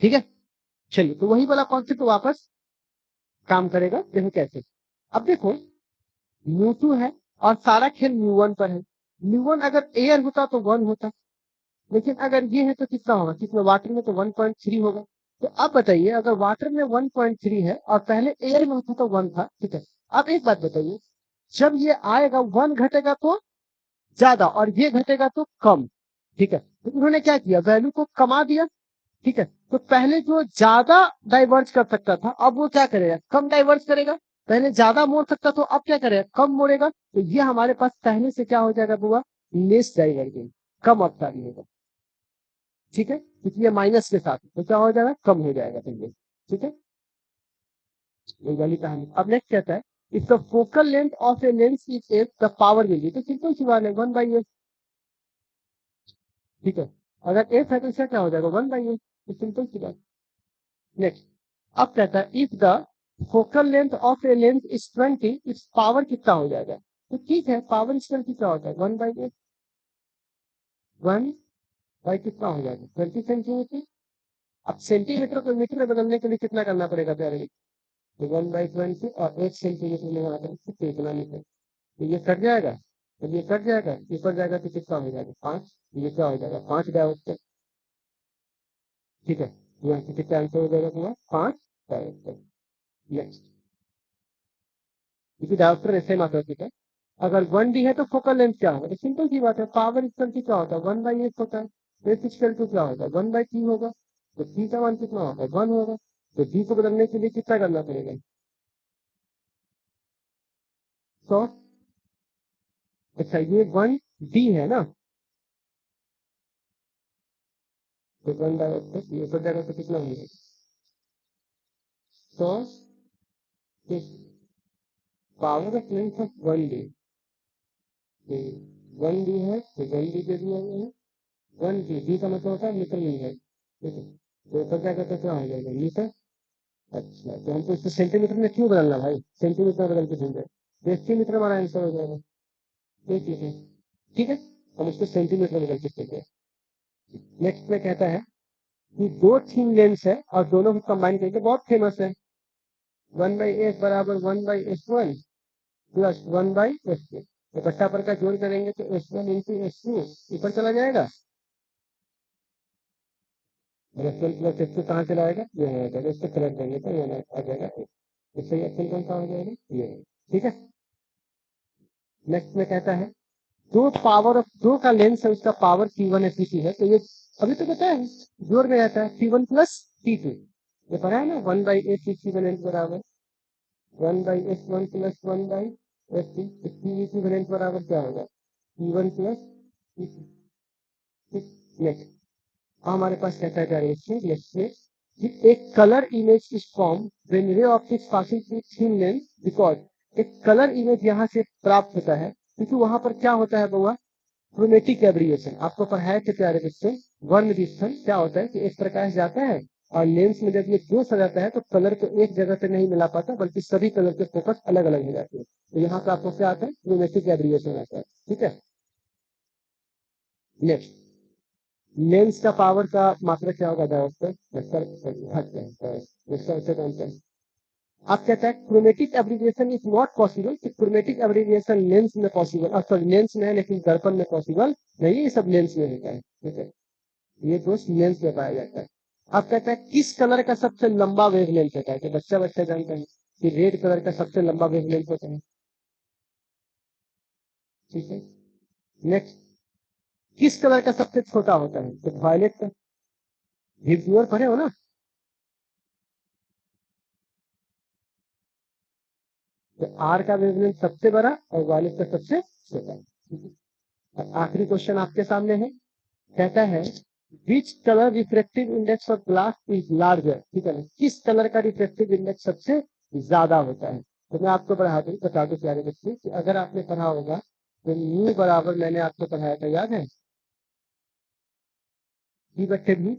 ठीक है, चलिए तो वही वाला कॉन्सेप्ट वापस काम करेगा। देखो कैसे, अब देखो म्यू2 है और सारा खेल म्यू1 पर है। म्यू1 अगर एयर होता तो 1 होता, लेकिन अगर ये है तो कितना होगा, कितना वाटर में तो 1.3 होगा। तो अब बताइए अगर वाटर में 1.3 है और पहले एयर में होता तो 1 था, ठीक है। अब एक बात बताइए, जब ये आएगा 1 घटेगा तो ज्यादा और ये घटेगा तो कम, ठीक है। तो उन्होंने क्या किया, वैल्यू को कमा दिया, ठीक है। तो पहले जो ज्यादा डाइवर्ज कर सकता था अब वो क्या करेगा, कम डाइवर्ज करेगा। पहले ज्यादा मोड़ सकता तो अब क्या करेगा, कम मोड़ेगा। तो ये हमारे पास पहले से क्या हो जाएगा बुआ, लेस डाइवर्जिंग, कम अवसारी होगा, ठीक है, क्योंकि ये माइनस के साथ तो क्या हो जाएगा, कम हो जाएगा फिर ये, ठीक है। ये वाली कहानी। अब नेक्स्ट कहता है if the focal length of A lens is F the power will be, तो सिंपल सी बात है 1/f, ठीक है। अगर एफ है तो इसका क्या हो जाएगा 1/f, तो सिंपल सी बात। नेक्स्ट अब कहता है if the focal length of A lens is 20, it's power कितना हो जाएगा? तो ठीक है, पावर इसका कितना होता है 1/f, 1 बाई कितना हो जाएगा 20 सेंटीमीटर। अब सेंटीमीटर को मीटर में बदलने के लिए कितना करना पड़ेगा प्यारे, तो 1/20 और 1 सेंटीमीटर में आता है तो इतना मीटर। तो ये कट जाएगा, जब ये कट जाएगा ये कट जाएगा तो कितना हो जाएगा 5, ये क्या हो जाएगा 5 डायोप्टर, ठीक है। यहाँ से कितना आंसर हो जाएगा तुम्हारा 5 डायोप्टर। नेक्स्ट, क्योंकि डायोप्टर ऐसे मात्रा ठीक है। अगर 1d है तो फोकल लेंथ क्या होगा, तो सिंपल सी बात है, पावर इक्वल टू क्या होता है 1/8 होता है, तो एफ इक्वल टू क्या होगा 1/3 होगा। तो थी का मान कितना होगा 1 होगा। तो डी को बदलने के लिए कितना करना पड़ेगा 100। अच्छा ये 1d है ना, तो 1/8 ये हो जाएगा तो कितना होगा 100 power of length of 1d। तो 1d है तो 1d दे दिया गया है, 1d का मतलब होता है मीटर में है, ठीक है। तो ऊपर क्या करते क्या हो जाएगा मीटर। अच्छा तो हमको इसको सेंटीमीटर में क्यों बदलना भाई, सेंटीमीटर में बदल के समझे, डेसीमीटर हमारा आंसर हो जाएगा, ठीक है, ठीक है। हम इसको सेंटीमीटर में बदल के समझे। नेक्स्ट में कहता है कि दो थिन लेंस है और दोनों को कंबाइन करके बहुत फेमस है, 1/s बराबर 1/s1 प्लस 1/s2। तो कट्टा पर का जोड़ करेंगे तो s1 इंटू s2 ऊपर चला जाएगा, और s1 प्लस s2 कहाँ चला आएगा, ये हो जाएगा, इसको कलर देंगे तो ये आ जाएगा, इससे ये ऑप्शन कौन सा हो जाएगा ये, ठीक है। नेक्स्ट में कहता है दो पावर ऑफ दो का लेंस है उसका पावर P1 है P2 है, तो ये अभी तो पता है जोड़ में आता है P1 प्लस P2, ये पढ़ा है ना 1/8 इक्विवेलेंट बराबर 1/s1 प्लस 1/s2, इक्विवेलेंट बराबर क्या होगा P1 प्लस नेक्स्ट हमारे पास कैसा डायरेक्शन जैसे कि एक colour image is form when ray of is passing through thin lens because एक कलर इमेज यहाँ से प्राप्त होता है क्योंकि वहां पर क्या होता है बउआ क्रोमेटिक एब्रिएशन आपको पढ़ाया थे प्यारे बच्चे वर्ण विस्थन क्या होता है कि एक प्रकाश जाता है और लेंस में जब ये दोष आ जाता है तो कलर को एक जगह पे नहीं मिला पाता बल्कि सभी कलर के फोकस अलग अलग हो जाते हैं तो यहाँ पे आपको क्या आता है क्रोमेटिक एब्रिएशन आता है ठीक है नेक्स्ट लेंस का पावर का मात्रा क्या होगा आप कहता है chromatic abbreviation is not possible कि क्रोमेटिक एब्रिविएशन लेंस में पॉसिबल सॉरी लेंस में है लेकिन दर्पण में पॉसिबल नहीं ये सब लेंस में होता है ठीक है ये दोष लेंस में पाया जाता है आप कहता है किस कलर का सबसे लंबा वेवलेंथ होता है तो बच्चा बच्चा जानता है कि रेड कलर का सबसे लंबा वेवलेंथ होता है ठीक है नेक्स्ट किस कलर का सबसे छोटा होता है तो वायलेट का विजुअल पढ़े हो ना तो आर का वेवलेंथ सबसे बड़ा और वायलेट का सबसे छोटा आखिरी क्वेश्चन आपके सामने है कहता है which colour refractive index of glass is larger ठीक है किस कलर का रिफ्रेक्टिव इंडेक्स सबसे ज्यादा होता है तो मैं आपको बता दूं प्यारे बच्चे कि अगर आपने पढ़ा होगा तो न्यू बराबर मैंने आपको पढ़ाया था याद है भी बच्चे भी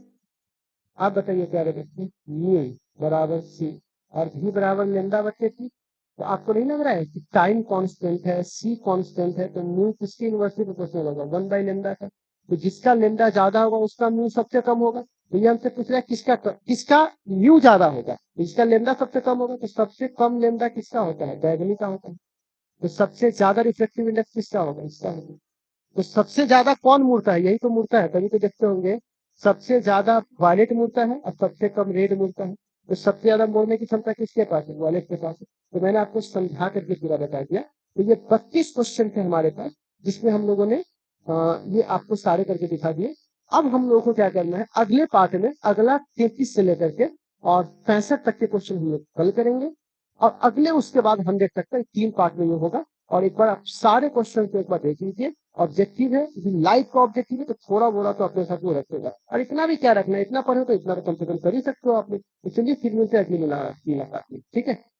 आप बताइए प्यारे बच्चे न्यू बराबर सी और भी बराबर लेंदा बच्चे थी तो आपको नहीं लग रहा है कि टाइम कांस्टेंट है सी कांस्टेंट है तो म्यू किसकी इनवर्सली प्रोपोर्शनल होगा 1/λ का तो जिसका लेंदा ज्यादा होगा उसका म्यू सबसे कम होगा तो ये हमसे पूछ रहा है किसका म्यू ज्यादा होगा जिसका लेंदा सबसे कम होगा तो सबसे कम लेंदा किसका होता है डायगोनल का होता है तो सबसे ज्यादा रिफ्लेक्टिव इंडेक्स किसका होगा इसका होगा तो सबसे ज्यादा कौन मुड़ता है यही तो मुड़ता है तभी तो देखते होंगे सबसे ज्यादा वायलेट मुड़ता है और सबसे कम रेड मुड़ता है तो सबसे ज्यादा मोड़ने की क्षमता किसके पास है वायलेट के पास है तो मैंने आपको समझा करके पूरा बता दिया तो ये 32 क्वेश्चन थे हमारे पास जिसमें हम लोगों ने ये आपको सारे करके दिखा दिए अब हम लोगों को क्या करना है अगले पार्ट में अगला 33 से लेकर के और 65 तक के क्वेश्चन हम लोग कल करेंगे और अगले उसके बाद 100 तक का 3 पार्ट में ये होगा और एक बार आप सारे क्वेश्चन को एक बार देख लीजिए ऑब्जेक्टिव है लाइफ का ऑब्जेक्टिव है तो थोड़ा बोला तो अपने साथ वो रखेगा और इतना भी क्या रखना है इतना पढ़ो तो इतना तो कम से कम कर ही सकते हो आपने तो चलिए फिर मिलते हैं अगली मुलाकात में ठीक है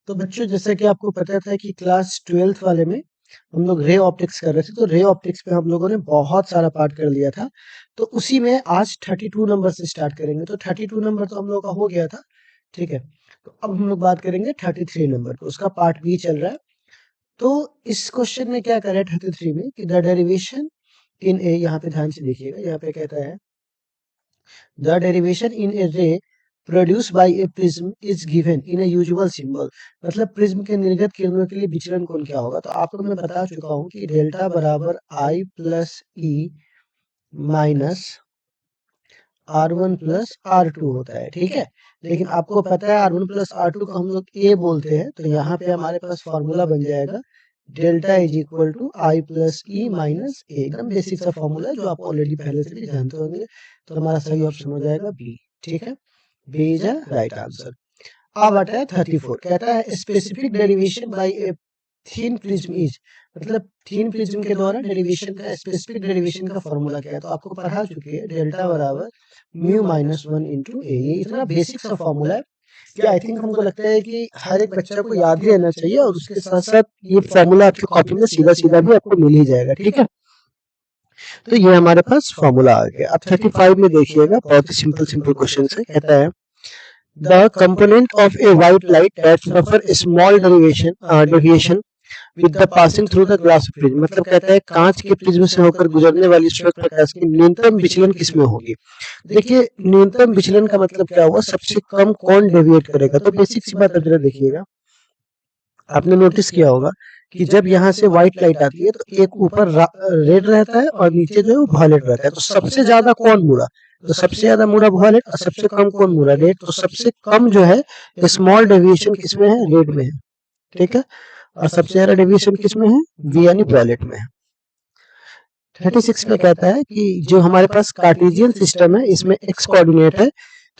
तो बच्चों जैसा कि आपको पता था कि क्लास 12th वाले में हम लोग रे ऑप्टिक्स कर रहे थे तो रे ऑप्टिक्स पे हम लोगों ने बहुत सारा पार्ट कर लिया था तो उसी में आज 32 नंबर से स्टार्ट करेंगे तो 32 नंबर तो हम लोग का हो गया था ठीक है तो अब हम लोग बात करेंगे 33 नंबर पे उसका पार्ट बी चल रहा है तो इस क्वेश्चन में क्या करें 33 में कि द डेरिवेशन इन ए यहाँ पे ध्यान से देखिएगा यहाँ पे कहता है द डेरिवेशन इन ए रे produce by A prism is given in A usual symbol मतलब प्रिज्म के निर्गत किरणों के लिए विचलन कोण क्या होगा तो आपको मैं बता चुका हूँ कि डेल्टा बराबर आई plus e minus R1 plus R2 होता है ठीक है लेकिन आपको पता है R1 प्लस R2 को हम लोग ए बोलते हैं तो यहाँ पे हमारे पास फॉर्मूला बन जाएगा delta is equal to i plus e minus A एकदम बेसिक सा फॉर्मूला है जो आप ऑलरेडी पहले से भी जानते होंगे तो हमारा सही ऑप्शन हो जाएगा बी ठीक है B is a right answer अब आता है 34 कहता है specific derivation by a thin prism is मतलब थीन प्रिज्म के द्वारा डेरिवेशन का स्पेसिफिक डेरिवेशन का फॉर्मूला क्या है तो आपको पढ़ा चुके हैं डेल्टा बराबर म्यू माइनस 1 इंटू ए ये इतना बेसिक सा फॉर्मूला है कि आई थिंक हमको लगता है कि हर एक बच्चा को याद ही रहना चाहिए और उसके साथ साथ ये फॉर्मूला आपकी कॉपी में सीधा सीधा भी आपको मिल ही जाएगा ठीक है तो ये हमारे पास फॉर्मूला आ गया अब 35 में देखिएगा बहुत ही सिंपल क्वेश्चन है कहता है the component of a white light that suffer a small deviation with the passing through the glass prism मतलब कहता है कांच के प्रिज्म से होकर गुजरने वाली श्वेत प्रकाश की न्यूनतम विचलन किसमें होगी देखिए न्यूनतम विचलन का मतलब क्या हुआ सबसे कम कौन डेविएट करेगा तो बेसिक सी बात जरा देखिएगा आपने नोटिस किया होगा कि जब यहाँ से व्हाइट लाइट आती है तो एक ऊपर रेड रहता है और नीचे जो है वो वॉयलेट रहता है तो सबसे ज्यादा कौन मुड़ा तो सबसे ज्यादा मुड़ा वॉयलेट और सबसे कम कौन मुड़ा रेड तो सबसे कम जो है स्मॉल डेविएशन किसमें है रेड में है ठीक है और सबसे ज्यादा डेविएशन किसमें है वी यानी वॉयलेट में है 36 में कहता है कि जो हमारे पास कार्टेशियन सिस्टम है इसमें एक्स कोऑर्डिनेट है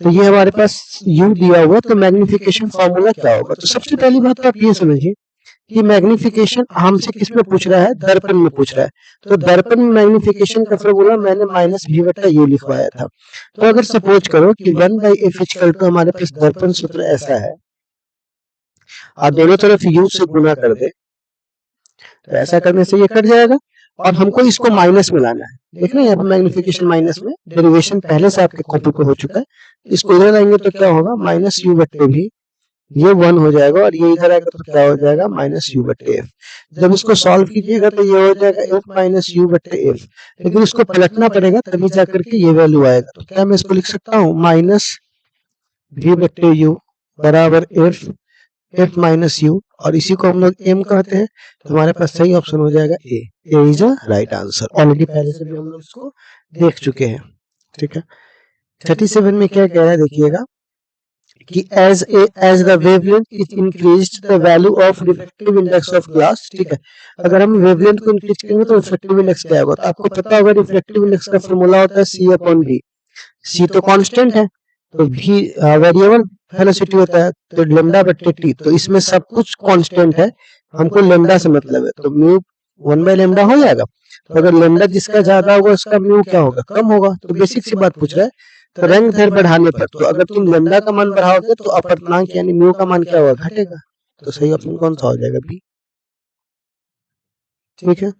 तो ये हमारे पास u दिया हुआ तो मैग्निफिकेशन फार्मूला क्या होगा तो सबसे पहली बात तो आप ये समझिए कि मैग्निफिकेशन हमसे किस में पूछ रहा है, दर्पण में पूछ रहा है। तो दर्पण में मैग्निफिकेशन का फॉर्मूला मैंने -v/u लिखवाया था। तो अगर सपोज करो कि 1/f इक्वल टू हमारे पास दर्पण सूत्र ऐसा है, आप दोनों तरफ u से गुना कर दे, तो ऐसा करने से ये कट जाएगा और हमको इसको माइनस में लाना है। देख रहे हैं यहाँ पर मैग्निफिकेशन माइनस में, डेरिवेशन पहले से आपके कॉपी पे हो चुका है। इसको इधर लाएंगे तो क्या होगा, -u/v, ये 1 हो जाएगा और ये इधर आएगा तो क्या हो जाएगा, -u/f। जब इसको सॉल्व कीजिएगा तो ये हो जाएगा f - u/f, लेकिन इसको पलटना पड़ेगा तभी जाकर के ये वैल्यू आएगा। तो क्या मैं इसको लिख सकता हूँ, -v/u बराबर f - u, और इसी को हम लोग m कहते हैं। तो हमारे पास सही ऑप्शन हो जाएगा A is a right answer. Already पहले से भी हम लोग इसको देख चुके हैं। ठीक है, 37 में क्या कह रहा है देखिएगा कि as the wavelength is increased the value of refractive index of glass। ठीक है, अगर हम वेवलेंथ को इंक्रीज करेंगे तो रिफ्रैक्टिव इंडेक्स क्या होगा, तो आपको पता होगा रिफ्रैक्टिव इंडेक्स का फॉर्मूला होता है c/v। c तो कांस्टेंट है, तो v वेरिएबल वेलोसिटी होता है, तो λ/t, तो इसमें सब कुछ कांस्टेंट है, हमको लैम्डा से मतलब है, तो म्यू 1/λ हो जाएगा। तो अगर लैम्डा जिसका ज्यादा होगा उसका म्यू क्या होगा, कम होगा। तो बेसिक सी बात पूछ रहा है, तो रंग दैर्ध्य बढ़ाने पर, तो अगर तुम लैम्डा का मान बढ़ाओगे तो अपवर्तनांक यानी म्यू का मान क्या होगा, घटेगा। तो सही ऑप्शन कौन सा हो जाएगा, बी। ठीक है,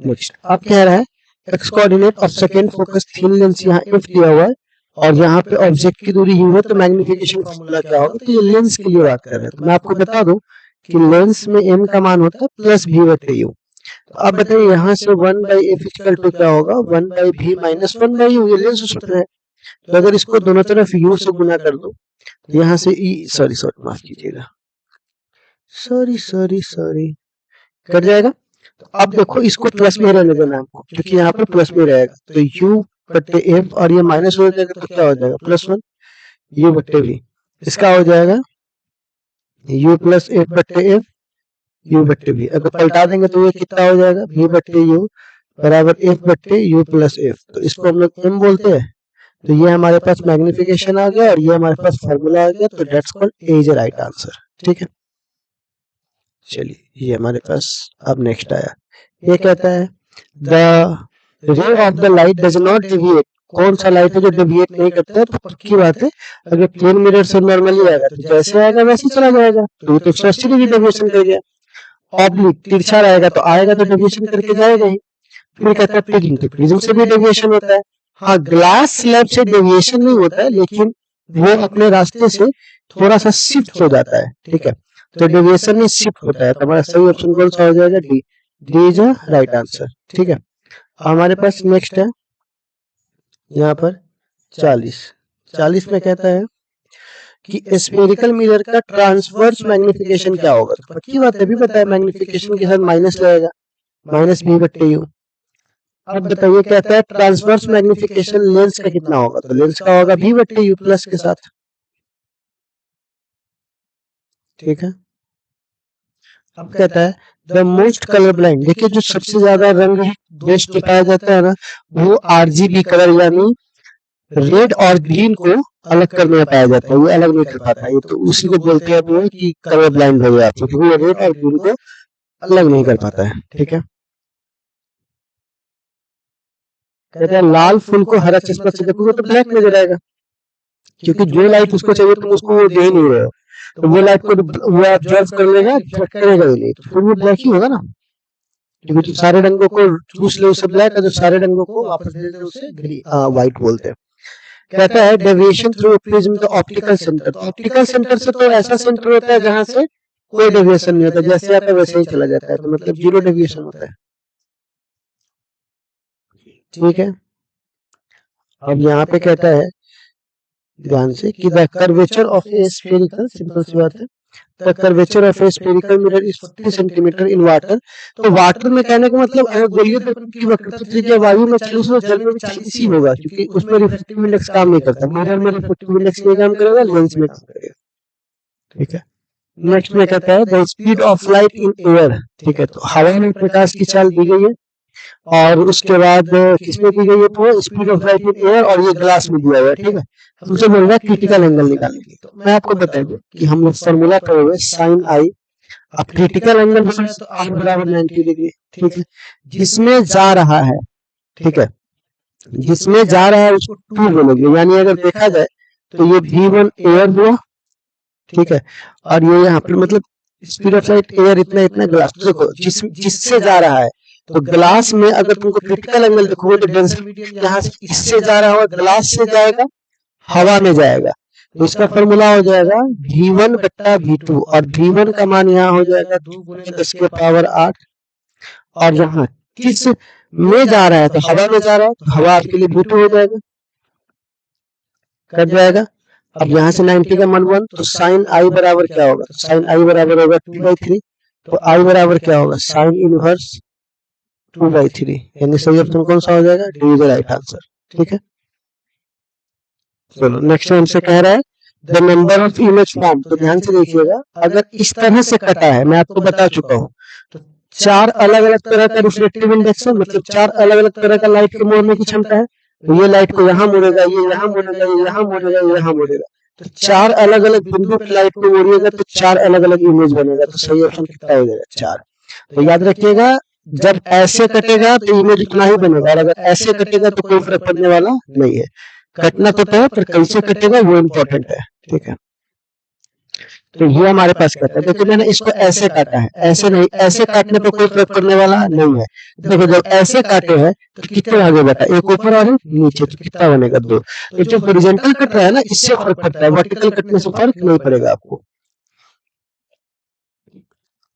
नेक्स्ट अब कह रहा है x coordinate of second focus thin lens, यहाँ एफ दिया हुआ है और यहाँ पे ऑब्जेक्ट की दूरी यू है, तो मैग्निफिकेशन फॉर्मूला क्या होगा, तो ये लेंस के लिए बात कर रहे हैं। तो मैं आपको बता दूं कि लेंस में m का मान होता है +v/u। तो अब बताइए यहाँ से 1/f इक्वल टू क्या होगा, 1/v - 1/u, ये लेंस सूत्र है। तो अगर इसको दोनों तरफ u से गुना कर दो तो यहाँ से सॉरी माफ कीजिएगा, सॉरी कट जाएगा। तो अब देखो इसको प्लस में रहने देना हमको, क्योंकि यहाँ पर प्लस में रहेगा, तो u/f और ये माइनस हो जाएगा, तो क्या हो जाएगा, +1 u/v। इसका हो जाएगा u + f/f u/v। अगर पलटा देंगे तो ये कितना हो जाएगा, v/u बराबर f/u + f। तो इसको हम लोग m बोलते हैं। तो ये हमारे पास मैग्निफिकेशन आ गया और ये हमारे पास फॉर्मूला आ गया, तो that's called a is right answer. ठीक है, चलिए ये हमारे पास अब नेक्स्ट आया, ये कहता है the ray of the light does not deviate. कौन सा लाइट है जो डेविएट नहीं करता है, तो पक्की बात है अगर प्लेन मिरर से नॉर्मली आएगा तो जैसे आएगा वैसे ही चला जाएगा, तो ये तो 180 डिग्री डेविएशन कर गया। ऑब्लिक तिरछा रहेगा तो आएगा तो डेविएशन करके जाएगा ही। फिर कहता है प्रिज्म, तो प्रिज्म से भी डेविएशन होता है। हाँ, ग्लास स्लैब से डेविएशन नहीं होता है, लेकिन वो अपने रास्ते से थोड़ा सा शिफ्ट हो जाता है। ठीक है, तो डेविएशन में शिफ्ट होता है। तो हमारा सही ऑप्शन कौन सा हो जाएगा, D. D is a right answer. ठीक है, हमारे पास नेक्स्ट है यहाँ पर 40 में कहता है कि स्फेरिकल मिरर का ट्रांसवर्स मैग्निफिकेशन क्या होगा। तो पक्की बात है, अभी बताया मैग्निफिकेशन के साथ माइनस लगेगा, -v/u। अब बताइए कहता है ट्रांसवर्स मैग्निफिकेशन लेंस का कितना होगा, तो लेंस का होगा v/u प्लस के साथ। ठीक है, अब कहता है द मोस्ट कलर ब्लाइंड। देखिए जो सबसे ज्यादा रंग बेस्ट पाया जाता है ना, वो RGB कलर यानी रेड और ग्रीन को अलग करने में पाया जाता है, वो अलग नहीं कर पाता है। तो उसी को बोलते हैं वो कि कलर ब्लाइंड हो गया आप, क्योंकि वो रेड और ग्रीन को अलग नहीं कर पाता है। ठीक है, कहते हैं लाल फूल को हरा चश्मा से देखोगे तो ब्लैक नजर आएगा, क्योंकि जो लाइट उसको चाहिए तुम उसको वो दे ही नहीं रहे हो, तो वो लाइट को वो ऑब्जर्व कर लेगा, रिफ्लेक्ट करेगा ही नहीं, तो फिर वो ब्लैक ही होगा ना। क्योंकि जो सारे रंगों को चूस ले उसे ब्लैक है, जो सारे रंगों को वापस दे दे उसे व्हाइट बोलते हैं। कहता है deviation through prism the optical centre. तो ऑप्टिकल सेंटर से तो ऐसा सेंटर होता है जहां से कोई डेविएशन नहीं होता, जैसे आता है वैसे ही चला जाता है, तो मतलब 0 डेविएशन होता है। ठीक है, अब यहाँ पे कहता है ध्यान से कि the curvature of a spherical, simple सी बात है, the curvature of a spherical mirror is 40 centimetre in water. तो वाटर में कहने का मतलब अगर गोलीय तत्व की वक्रता त्रिज्या वायु में 40 और जल में भी 40 ही होगा, क्योंकि उसमें रिफ्रैक्टिव इंडेक्स काम नहीं करता। मिरर में रिफ्रैक्टिव इंडेक्स नहीं काम करेगा, लेंस में काम करेगा। ठीक है, नेक्स्ट में कहता है the speed of light in air. ठीक है, तो हवा में प्रकाश की चाल दी गई है और उसके बाद किसमें दी गई है, तो speed of light in air, और ये ग्लास में दिया हुआ है। ठीक है, हमसे बोल रहा है क्रिटिकल एंगल निकालने के लिए। तो मैं आपको बता दूं कि हम लोग फॉर्मूला पढ़े हुए sin i अब क्रिटिकल एंगल हो रहा है तो आर बराबर 90 डिग्री, ठीक है। जिसमें जा रहा है, ठीक है, जिसमें जा रहा है उसको टू बोलेंगे, यानी अगर देखा जाए तो ये V1 एयर हुआ, ठीक है, और ये यहाँ पर मतलब स्पीड ऑफ लाइट एयर इतना इतना ग्लास, तो देखो जिससे जा रहा है, तो ग्लास में अगर तुमको क्रिटिकल एंगल देखोगे तो डेंसिटी मीडियम यहाँ से इससे जा रहा होगा, ग्लास से जाएगा, हवा में जाएगा, तो इसका फॉर्मूला हो जाएगा V1 बट्टा V2, और V1 का मान यहाँ हो जाएगा 2 गुणे 10 के पावर 8, और यहाँ किस में जा रहा है तो हवा में जा रहा है, तो हवा आपके लिए V2 हो जाएगा, कट जाएगा। अब यहाँ से 90 का मान 1, तो साइन आई बराबर क्या होगा, तो साइन आई बराबर होगा 2/3, तो आई बराबर क्या होगा, साइन इनवर्स 2/3, यानी सही ऑप्शन कौन सा हो जाएगा, D is the right answer, ठीक है। चलो नेक्स्ट हमसे कह रहा है the number of image form, तो ध्यान से देखिएगा, अगर इस तरह से कटा है, मैं आपको बता चुका हूँ, तो 4 अलग अलग तरह का रिफ्लेक्टिव इंडेक्स है, मतलब 4 अलग अलग तरह का लाइट के मोड़ने की क्षमता है, तो ये लाइट को यहाँ मोड़ेगा, ये यहाँ मोड़ेगा, ये यहाँ मोड़ेगा, ये यहाँ मोड़ेगा, तो 4 अलग अलग बिंदु पे लाइट को मोड़िएगा तो 4 अलग अलग इमेज बनेगा, तो सही ऑप्शन कितना हो जाएगा, 4। तो याद रखिएगा, जब ऐसे कटेगा तो इमेज उतना ही बनेगा, और अगर ऐसे कटेगा तो कोई फर्क पड़ने वाला नहीं है। कटना तो है पर कैसे कटेगा वो इम्पोर्टेंट है, ठीक है। तो ये हमारे पास कहता है, देखो मैंने इसको ऐसे काटा है, ऐसे नहीं, ऐसे काटने पर कोई फर्क पड़ने वाला नहीं है। देखो जब ऐसे काटे हैं तो कितने आगे बढ़ा, एक ऊपर और एक नीचे, तो कितना बनेगा 2। तो जो हॉरिजॉन्टल कट रहा है ना, इससे फर्क पड़ता है, वर्टिकल कटने से फर्क नहीं पड़ेगा आपको।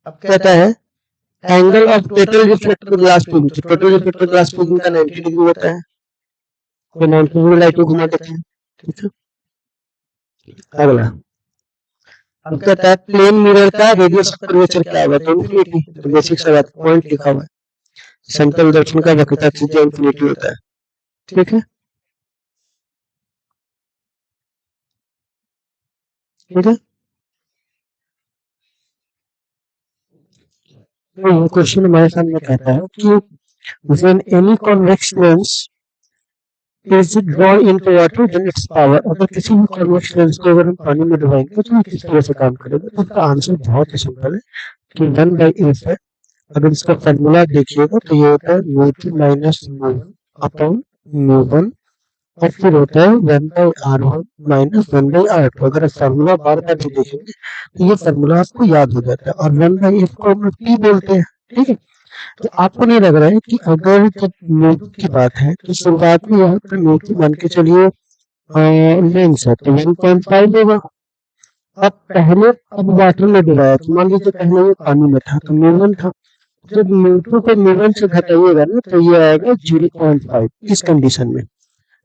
अब कहता है angle of total reflected glass tube, तो टोटल रिफ्लेक्टेड ग्लास ट्यूब का 90 डिग्री होता है, कोई 90 डिग्री लाइट को घुमा देते हैं, ठीक है। अगला अब कहता है प्लेन मिरर का रेडियस ऑफ कर्वेचर क्या होगा, तो इन्फिनिटी, तो बेसिक सा बात, पॉइंट लिखा हुआ है, समतल दर्पण का वक्रता त्रिज्या इन्फिनिटी होता है, ठीक है, ठीक है। तो ये क्वेश्चन हमारे सामने कहता है कि when any convex lens is drawn into water then its power, अगर किसी भी convex lens को अगर हम पानी में डुबाएंगे तो ये किस तरह से काम करेगा, तो इसका आंसर बहुत ही सिंपल है कि 1/f है। अगर इसका फॉर्मूला देखिएगा तो ये होता है μ2 माइनस μ1 अपॉन μ1, और फिर होता है 1/r1 माइनस 1/r2। अगर फॉर्मूला बार बार भी देखेंगे तो ये फॉर्मूला आपको याद हो जाता है, और 1/f को हम p बोलते हैं, ठीक है। तो आपको नहीं लग रहा है कि अगर जब म्यू की बात है तो शुरुआत में यहाँ पर म्यू मान के चलिए लेंस है तो 1.5 होगा। अब वाटर में डुबाया तो मान लीजिए पहले ये पानी में था तो म्यू1 था, जब म्यू2 को म्यू1 से घटाइएगा ना तो ये आएगा 0.5 इस कंडीशन में।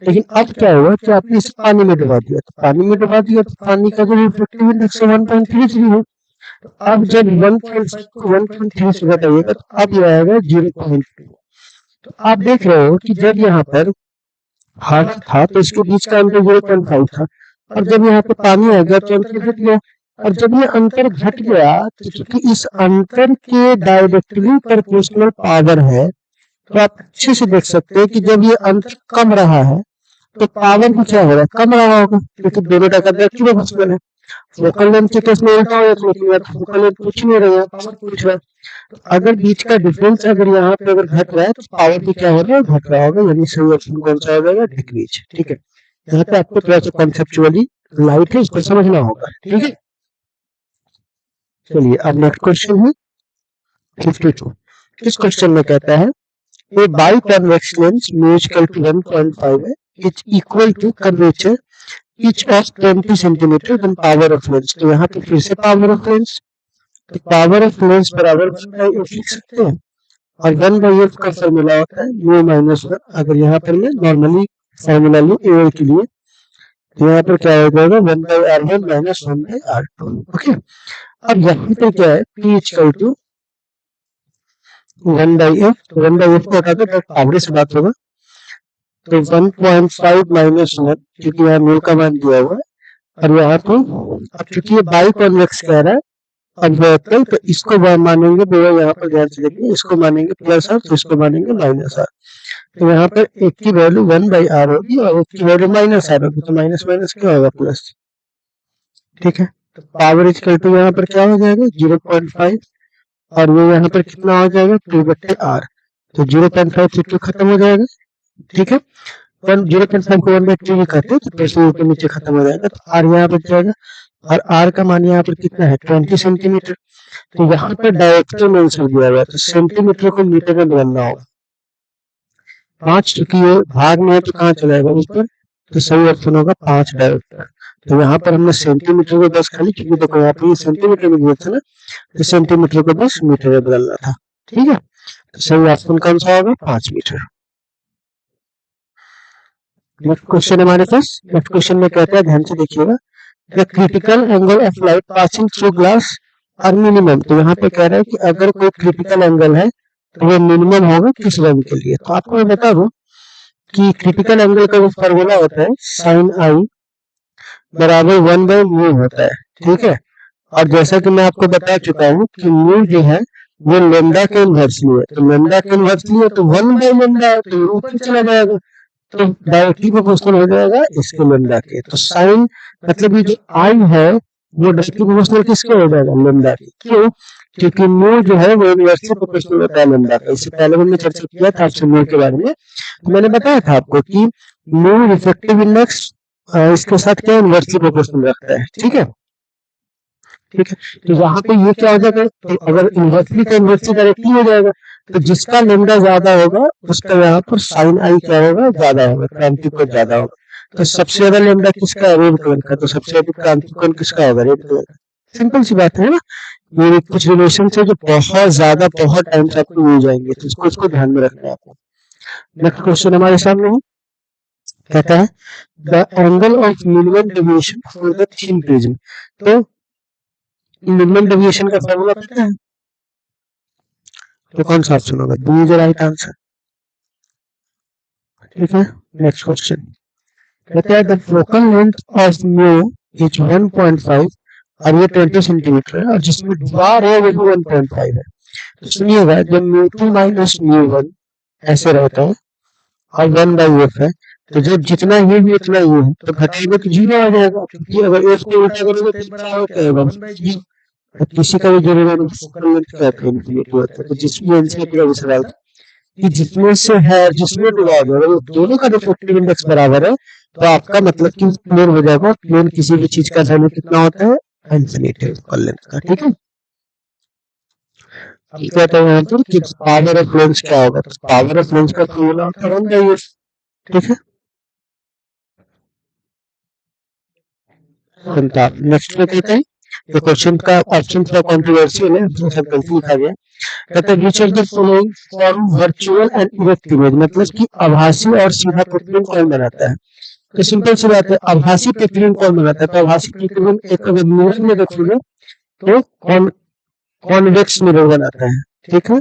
लेकिन अब क्या हुआ कि आपने इसे पानी में डुबा दिया, तो पानी में डुबा दिया तो पानी का जो रिफ्लेक्टिव इंडेक्स 1.33 है, तो अब जब 1.5 को 1.3 से घटाइएगा तो अब ये आएगा 0.2। तो आप देख रहे हो कि जब यहाँ पर हाथ था तो इसके बीच का अंतर 0.5 था, और जब यहाँ पे पानी आ गया तो अंतर घट गया, और जब ये अंतर घट गया तो चूंकि इस अंतर के डायरेक्टली प्रोपोर्शनल पावर है, तो आप अच्छे से देख सकते हैं कि जब ये अंतर कम रहा है तो पावर भी क्या होगा, कम रहा होगा, क्योंकि दोनों का डायरेक्टली प्रोपोर्शनल है। फोकल लेंथ के केस में उल्टा हो जाता है, फोकल लेंथ पूछ नहीं रहे हैं, पावर पूछ रहा है। तो अगर बीच का डिफरेंस अगर यहाँ पे अगर घट रहा है तो पावर भी क्या हो रहा है, घट रहा होगा, यानी सही ऑप्शन कौन सा हो जाएगा, डिक्रीज, ठीक है। यहाँ पे आपको थोड़ा सा कॉन्सेप्चुअली लाइट है, इसको समझना होगा, ठीक है। चलिए अब नेक्स्ट क्वेश्चन है 52। इस क्वेश्चन में कहता है a biconvex lens mu equal to 1.5 है, it's equal to curvature each of 20 centimetre then power of lens. तो यहाँ पे फिर से पावर ऑफ लेंस, तो पावर ऑफ लेंस बराबर 1/f लिख सकते हैं, और 1/f का फॉर्मूला होता है म्यू माइनस 1। अगर यहाँ पर मैं नॉर्मली फॉर्मूला लूँ एयर के लिए तो यहाँ पर क्या हो जाएगा 1/r1 माइनस 1/r2, ओके। अब यहाँ पे क्या है p इक्वल टू 1/f, तो 1/f को हटा दो, पावर से बात होगा, तो 1.5 माइनस 1, क्योंकि यहाँ म्यू का मान दिया हुआ है, और यहाँ तो अब चूंकि ये बाई कॉन्वेक्स कह रहा है अवतल, तो इसको मानेंगे भैया, यहाँ पर ध्यान से देखिए, इसको मानेंगे प्लस आर तो इसको मानेंगे माइनस आर। तो यहाँ पर एक की वैल्यू 1/r होगी और एक की वैल्यू माइनस आर होगी, तो माइनस माइनस क्या होगा प्लस, ठीक है। पावर इक्वल टू यहाँ पर क्या हो जाएगा 0.5 और वो यहाँ पर कितना हो जाएगा 2/r। तो 0.5 से 2 खत्म हो जाएगा, ठीक है। 0.5 को 1/2 भी करते हैं तो प्रश्न ऊपर नीचे खत्म हो जाएगा। तो r यहाँ बच जाएगा और r का मान यहाँ पर कितना है 20 सेंटीमीटर। तो यहाँ पर डायरेक्टर में आंसर दिया हुआ है तो सेंटीमीटर को मीटर में बदलना होगा। 5 चूंकि ये भाग में है तो कहाँ चलाएगा ऊपर, तो सही ऑप्शन होगा 5 डायरेक्टर। तो यहाँ पर हमने सेंटीमीटर को 10 खाली, क्योंकि देखो यहाँ पर ये सेंटीमीटर में दिया था ना, तो सेंटीमीटर को 10 मीटर में बदलना था, ठीक है। तो सही ऑप्शन कौन सा होगा 5 मीटर। नेक्स्ट क्वेश्चन हमारे पास, नेक्स्ट क्वेश्चन में कहता है, ध्यान से देखिएगा, the critical angle of light passing through glass are minimum. तो यहाँ पे कह रहा है कि अगर कोई क्रिटिकल एंगल है तो वो मिनिमम होगा किस रंग के लिए। तो आपको मैं बता दूं कि क्रिटिकल एंगल का जो फॉर्मूला होता है साइन आई बराबर 1/μ होता है, ठीक है। और जैसा कि मैं आपको बता चुका हूँ कि म्यू जो है वो लेमडा के इनवर्सली है, तो लेमडा के इनवर्सली है तो 1/λ है तो ऊपर चला जाएगा, तो डायरेक्टली प्रोपोर्शनल हो जाएगा इसके लेमडा के। तो साइन मतलब ये जो आई है वो डायरेक्टली प्रोपोर्शनल किसके हो जाएगा लेमडा के। क्यों? क्योंकि म्यू जो है वो इनवर्सली प्रोपोर्शनल होता है लेमडा का। इससे पहले मैंने चर्चा किया था आपसे म्यू के बारे में, तो मैंने बताया था आपको कि म्यू रिफ्रैक्टिव इंडेक्स इसके साथ क्या इनवर्सली प्रोपोर्शनल रखता है, ठीक है, ठीक है। तो यहाँ पे ये क्या हो जाएगा, तो अगर इनवर्सली का इनवर्सली डायरेक्टली हो जाएगा तो जिसका लेमडा ज्यादा होगा उसका यहाँ पर साइन आई क्या होगा ज्यादा होगा, क्रांतिक कोण ज्यादा होगा। तो सबसे ज्यादा लेमडा किसका है रेड कलर का, तो सबसे अधिक क्रांतिक कोण किसका होगा रेड कलर का। सिंपल सी बात है ना, ये कुछ रिलेशन है जो बहुत ज्यादा बहुत टाइम से आपको मिल जाएंगे, तो इसको ध्यान में रखना है आपको। नेक्स्ट क्वेश्चन हमारे सामने है, कहता है the angle of minimum deviation for the thin prism. तो मिनिमम डेविएशन का फॉर्मूला पता है, तो कौन सा ऑप्शन होगा, B is the right answer, ठीक है। नेक्स्ट क्वेश्चन कहता है the focal length of mu is 1.5 और ये 20 सेंटीमीटर है और जिसमें द्वार है वो भी 1.5 है। तो सुनिएगा जब μ2 माइनस μ1 ऐसे रहता है और 1/f है, तो जब जितना ये भी उतना ये है तो घटेगा तो 0 आ जाएगा, क्योंकि अगर f को उल्टा करोगे तो बराबर क्या होगा 1/0। और किसी का भी जरूर फोकल लेंथ क्या है इन्फिनिटी होता है। तो जिसमें आंसर पूरा सवाल कि जिसमें से है जिसमें डिवाइड है वो दोनों का रिफ्रैक्टिव इंडेक्स बराबर है, तो आपका मतलब कि प्लेन हो जाएगा। प्लेन किसी भी चीज का वैल्यू कितना होता है इन्फिनिटी फोकल लेंथ का, ठीक है। अब कहते हैं यहाँ पर कि पावर ऑफ लेंस क्या होगा, तो पावर ऑफ लेंस का फॉर्मूला होता है 1/f, ठीक है। नेक्स्ट में कहते हैं तो क्वेश्चन का ऑप्शन थोड़ा कंट्रोवर्शियल है, इसमें सब गलती लिखा गया। कहते हैं which of the following form virtual and erect image, मतलब कि आभासी और सीधा प्रतिबिंब कौन बनाता है। तो सिंपल सी बात है, आभासी प्रतिबिंब कौन बनाता है, तो आभासी प्रतिबिंब एक अगर मिरर में देखोगे तो कॉन्वेक्स मिरर बनाता है, ठीक है,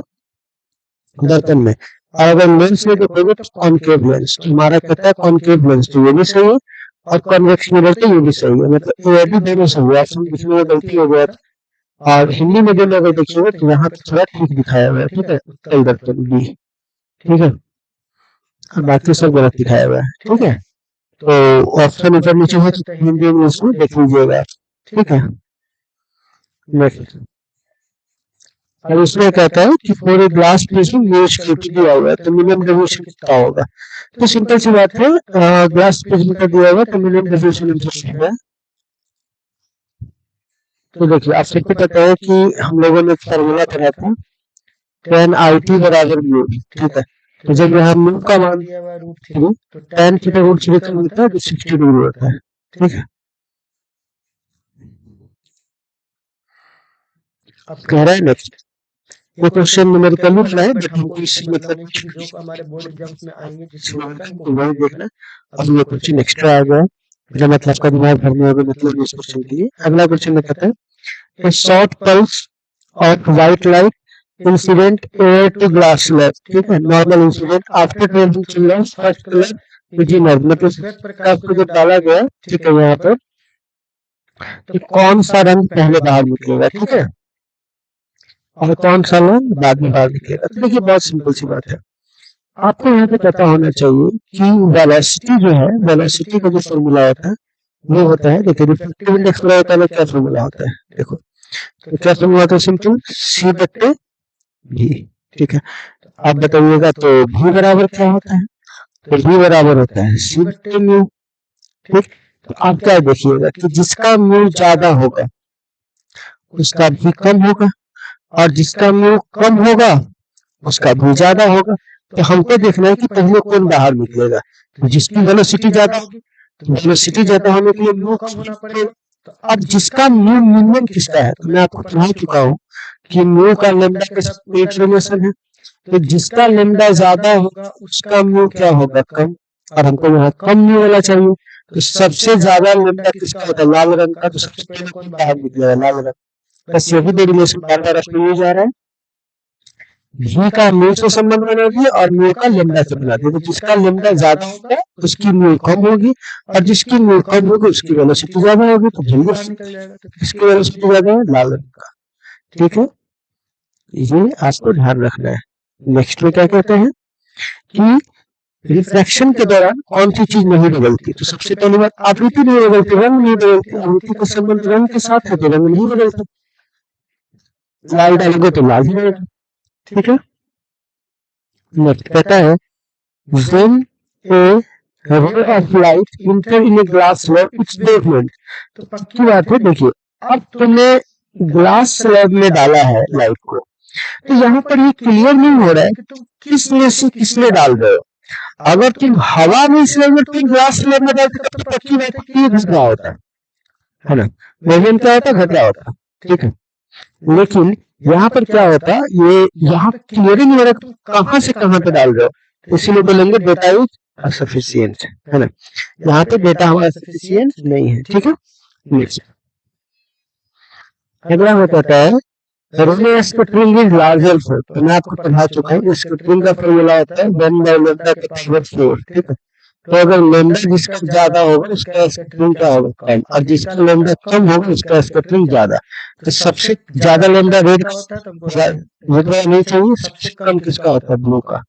दर्पण में। और अगर लेंस में देखोगे तो कॉनकेव लेंस, हमारा कहता है कॉनकेव लेंस, तो ये भी सही है और कॉन्वेक्स मिरर तो ये भी सही है, मतलब ये भी दोनों सही है। ऑप्शन लिखने में गलती हो गया था और हिंदी में जो अगर देखिएगा तो यहाँ पे थोड़ा ठीक दिखाया हुआ है, ठीक है, उत्तल दर्पण भी, ठीक है, और बाकी सब गलत दिखाया हुआ है, ठीक है। तो ऑप्शन ऊपर नीचे हो तो हिंदी इंग्लिश में देख लीजिएगा, ठीक है। नेक्स्ट अब इसमें कहता है कि for a glass prism use 50 दिया हुआ है तो मिनिमम डेविएशन कितना होगा। तो सिंपल सी बात है, ग्लास प्रिज्म का दिया हुआ तो मिनिमम डेविएशन इंटरेस्ट है। तो देखिए आप सबको पता है कि हम लोगों ने फॉर्मूला पढ़ा था tan IT बराबर म्यू, ठीक है। तो जब यहाँ म्यू का मान दिया हुआ √3 तो tan थीटा √3 का मिलता है तो 60 डिग्री होता है, ठीक है। अब कह रहा है नेक्स्ट, ये क्वेश्चन न्यूमेरिकल में है बट हमको इसी मतलब जो हमारे बोर्ड एग्जाम्स में आएंगे जिसमें वही देखना। अब ये क्वेश्चन एक्स्ट्रा आ गया मतलब आपका दिमाग भरने होगा मतलब इस क्वेश्चन के लिए। अगला क्वेश्चन में कहता है short pulse of white light incident air to glass slab, ठीक है, normal incident after travelling through first colour विजिनर, मतलब सफेद प्रकाश को जब डाला गया, ठीक है, यहाँ पर तो कौन सा रंग पहले बाहर निकलेगा, ठीक है, और कौन सा रंग बाद में बाहर निकलेगा। तो देखिए बहुत सिंपल सी बात है, आपको यहाँ पे पता होना चाहिए कि वेलोसिटी जो है, वेलोसिटी का जो फॉर्मूला होता है वो होता है, देखिए रिफ्रैक्टिव इंडेक्स पता होता है क्या फॉर्मूला होता है, देखो तो क्या फॉर्मूला होता है, सिंपल सी बट्टे भी। ठीक है, आप बताइएगा तो भी बराबर क्या होता है, तो भी बराबर होता है सी बट्टे म्यू। ठीक, तो आप क्या देखिएगा कि जिसका म्यू ज्यादा होगा उसका भी कम होगा, और जिसका म्यू कम होगा उसका भी ज्यादा होगा। तो हमको देखना है कि पहले कौन बाहर निकलेगा, तो जिसकी वेलोसिटी ज्यादा होगी, तो वेलोसिटी ज्यादा होने के लिए म्यू कम होना पड़ेगा। तो अब जिसका म्यू मिनिमम किसका है, तो मैं आपको पढ़ा चुका हूँ कि म्यू का लेमडा के साथ कोई रिलेशन है, तो जिसका लेमडा ज्यादा होगा उसका म्यू क्या होगा, कम, और हमको यहाँ कम म्यू वाला चाहिए। तो सबसे ज्यादा लेमडा किसका होता है, लाल रंग का, तो सबसे पहले कौन बाहर निकलेगा, लाल रंग। बस यही दो रिलेशन बार बार आपको जा रहा है, भी का म्यू से संबंध बना दिया और म्यू का लेमडा से बना दिया। तो जिसका लेमडा ज्यादा होगा उसकी म्यू कम होगी, और जिसकी म्यू कम होगी उसकी वेलोसिटी ज्यादा होगी, तो जल्दी निकल जाएगा। तो किसकी वेलोसिटी ज्यादा है, लाल रंग का। ठीक है, ये आपको ध्यान रखना है। नेक्स्ट में क्या कहते हैं कि रिफ्रैक्शन के दौरान कौन सी चीज नहीं बदलती, तो सबसे पहली बात आवृत्ति नहीं बदलती, रंग नहीं बदलती। आवृत्ति का संबंध रंग के साथ है तो रंग नहीं बदलता, लाल डालेंगे तो लाल ही रहेगा। ठीक है, नेक्स्ट कहता है when a ray of light enter in a glass slab its wavelength। तो पक्की बात है, देखिए अब तुमने ग्लास स्लैब में डाला है लाइट को, तो यहाँ पर ये क्लियर नहीं हो रहा है कि तुम किस में से किसमें डाल रहे हो। अगर तुम हवा में इसमें तुम ग्लास स्लैब में डालते तब तो पक्की बात है कि ये घटना होता है ना, वेवलेंथ क्या होता है, घटना होता है। ठीक है, लेकिन यहाँ पर क्या होता है, ये यहाँ पे क्लियर ही नहीं हो रहा तुम कहाँ से कहाँ पे डाल रहे हो, इसीलिए बोलेंगे डेटा इज सफिशियंट, है ना। यहाँ पे डेटा हमारा सफिशियंट नहीं है। ठीक है, नेक्स्ट अगला हो कहता है रोने स्पेक्ट्रम इज लार्जर फोर। तो मैं आपको पढ़ा चुका हूँ, स्पेक्ट्रम का फॉर्मूला होता है 1/λ⁴। ठीक है, तो अगर लेमडा जिसका ज्यादा होगा उसका स्पेक्ट्रम क्या होगा, कम, और जिसका लेमडा कम होगा उसका स्पेक्ट्रम ज्यादा। तो सबसे ज्यादा लेमडा रेड का होता है, तो रेड वाला नहीं चाहिए। सबसे कम किसका होता है, ब्लू का,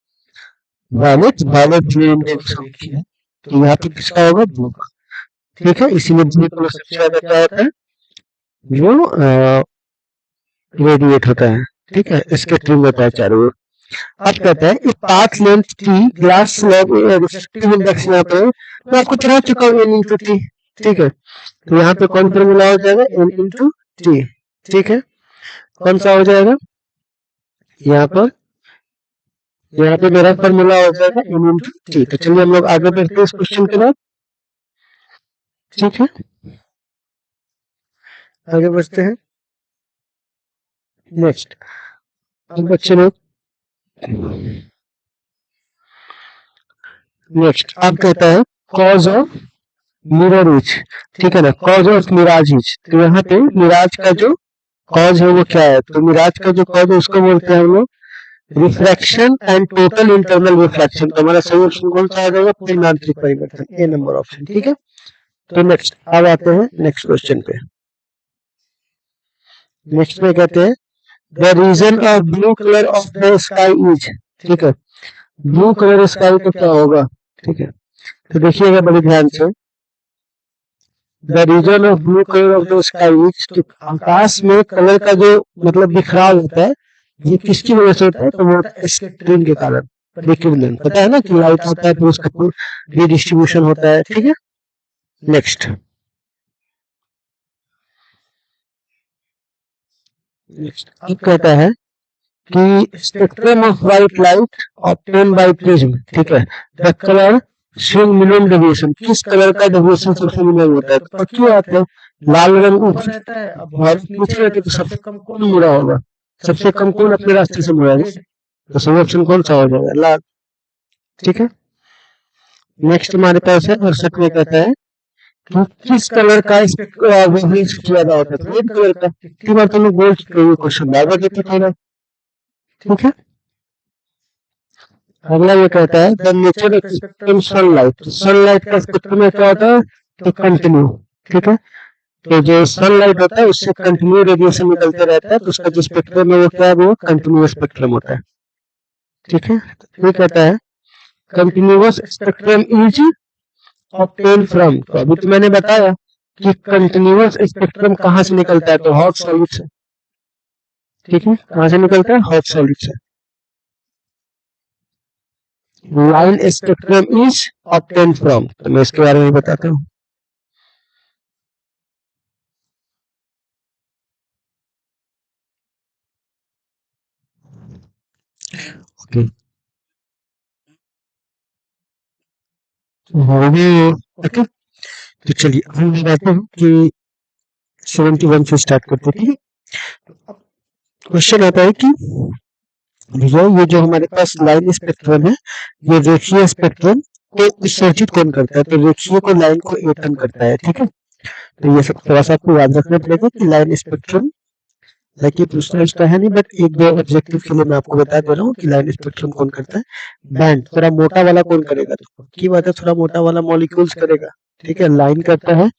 वायलेट, वायलेट ब्लू इंडेक्स होती है, तो यहाँ पे किसका होगा, ब्लू का। ठीक है, इसीलिए ब्लू कलर सबसे ज्यादा क्या होता है, जो रेडिएट होता है। ठीक है, स्पेक्ट्रम होता है चारों ओर। अब कहता है कि path length T glass slab refractive index यहाँ पे मैं आपको चढ़ा चुका हूँ एन इंटू टी। ठीक है, तो यहाँ पे कौन फॉर्मूला हो जाएगा, एन इंटू टी। ठीक है, कौन सा हो जाएगा, यहाँ पे मेरा फॉर्मूला हो जाएगा एन इंटू टी। तो चलिए हम लोग आगे बढ़ते हैं इस क्वेश्चन के बाद। ठीक है, आगे बढ़ते हैं। नेक्स्ट अब बच्चे लोग नेक्स्ट अब कहता है कॉज ऑफ मिरर इज। ठीक है ना, कॉज ऑफ मिराज इज। तो यहाँ पे मिराज का जो कॉज है वो क्या है, तो मिराज का जो कॉज है उसको बोलते हैं हम लोग refraction and total internal refraction. तो हमारा सही ऑप्शन कौन सा आ जाएगा, परिमांतरिक परिवर्तन, ए नंबर ऑप्शन। ठीक है, तो नेक्स्ट अब आते हैं नेक्स्ट क्वेश्चन पे। नेक्स्ट में कहते हैं the reason of blue colour of the sky is. ठीक है, ब्लू कलर स्काई का क्या होगा। ठीक है, तो देखिएगा बड़े ध्यान से, the reason of blue colour of the sky is, तो आकाश में कलर का जो मतलब बिखराव होता है ये किसकी वजह से होता है, तो वो होता है स्पेक्ट्रम के कारण। रिक्विलेंट पता है ना कि लाइट होता है फिर उसका रिडिस्ट्रीब्यूशन होता है। ठीक है, नेक्स्ट अब कहता है कि spectrum of white light obtain bye prism. ठीक है, the colour swing minimum deviation, किस कलर का डेविएशन सबसे मिनिमम होता है, तो पक्की बात है लाल रंग ऊपर रहता है, अब व्हाइट नीचे रहता है, तो सबसे कम कौन मुड़ा होगा, सबसे कम कौन अपने रास्ते से मुड़ेगा, तो सही ऑप्शन कौन सा हो जाएगा, लाल। ठीक है, नेक्स्ट हमारे पास है 68 में कहता है कि किस कलर का वेवलेंथ ज्यादा होता है, रेड कलर का। कितनी बार तुम लोग बोल चुके हो क्वेश्चन, बार बार देते थे। ठीक है, अगला ये कहता है the nature of spectrum sunlight. Sunlight का स्पेक्ट्रम में क्या होता है, तो कंटिन्यू। ठीक है, तो जो सनलाइट होता है उससे कंटिन्यू रेडिएशन निकलते रहता है, तो उसका जो स्पेक्ट्रम है वो क्या है, वो कंटिन्यूअस स्पेक्ट्रम होता है। ठीक है, ये कहता है continuous spectrum is obtain from, तो अभी तो मैंने बताया कि कंटिन्यूअस स्पेक्ट्रम कहाँ से निकलता है, तो हॉट सॉलिड से। ठीक है, कहाँ से निकलता है, हॉट सॉलिड से। Line spectrum is obtain from, तो मैं इसके बारे में बताता हूँ। ओके, ओके, तो चलिए हम बताते हैं कि 71 से स्टार्ट करते हैं। क्वेश्चन आता है कि भैया ये जो हमारे पास लाइन स्पेक्ट्रम है, ये रेखीय स्पेक्ट्रम को उत्सर्जित कौन करता है, तो रेखीय को लाइन को एटम करता है। ठीक है, तो ये सब थोड़ा सा आपको याद रखना पड़ेगा कि लाइन स्पेक्ट्रम, लाइक ये पूछना इसका है नहीं, बट एक दो ऑब्जेक्टिव के लिए मैं आपको बता दे रहा हूँ कि लाइन स्पेक्ट्रम कौन करता है। बैंड थोड़ा मोटा वाला कौन करेगा, तो की बात है, थोड़ा मोटा वाला मॉलिक्यूल्स करेगा। ठीक है, लाइन करता है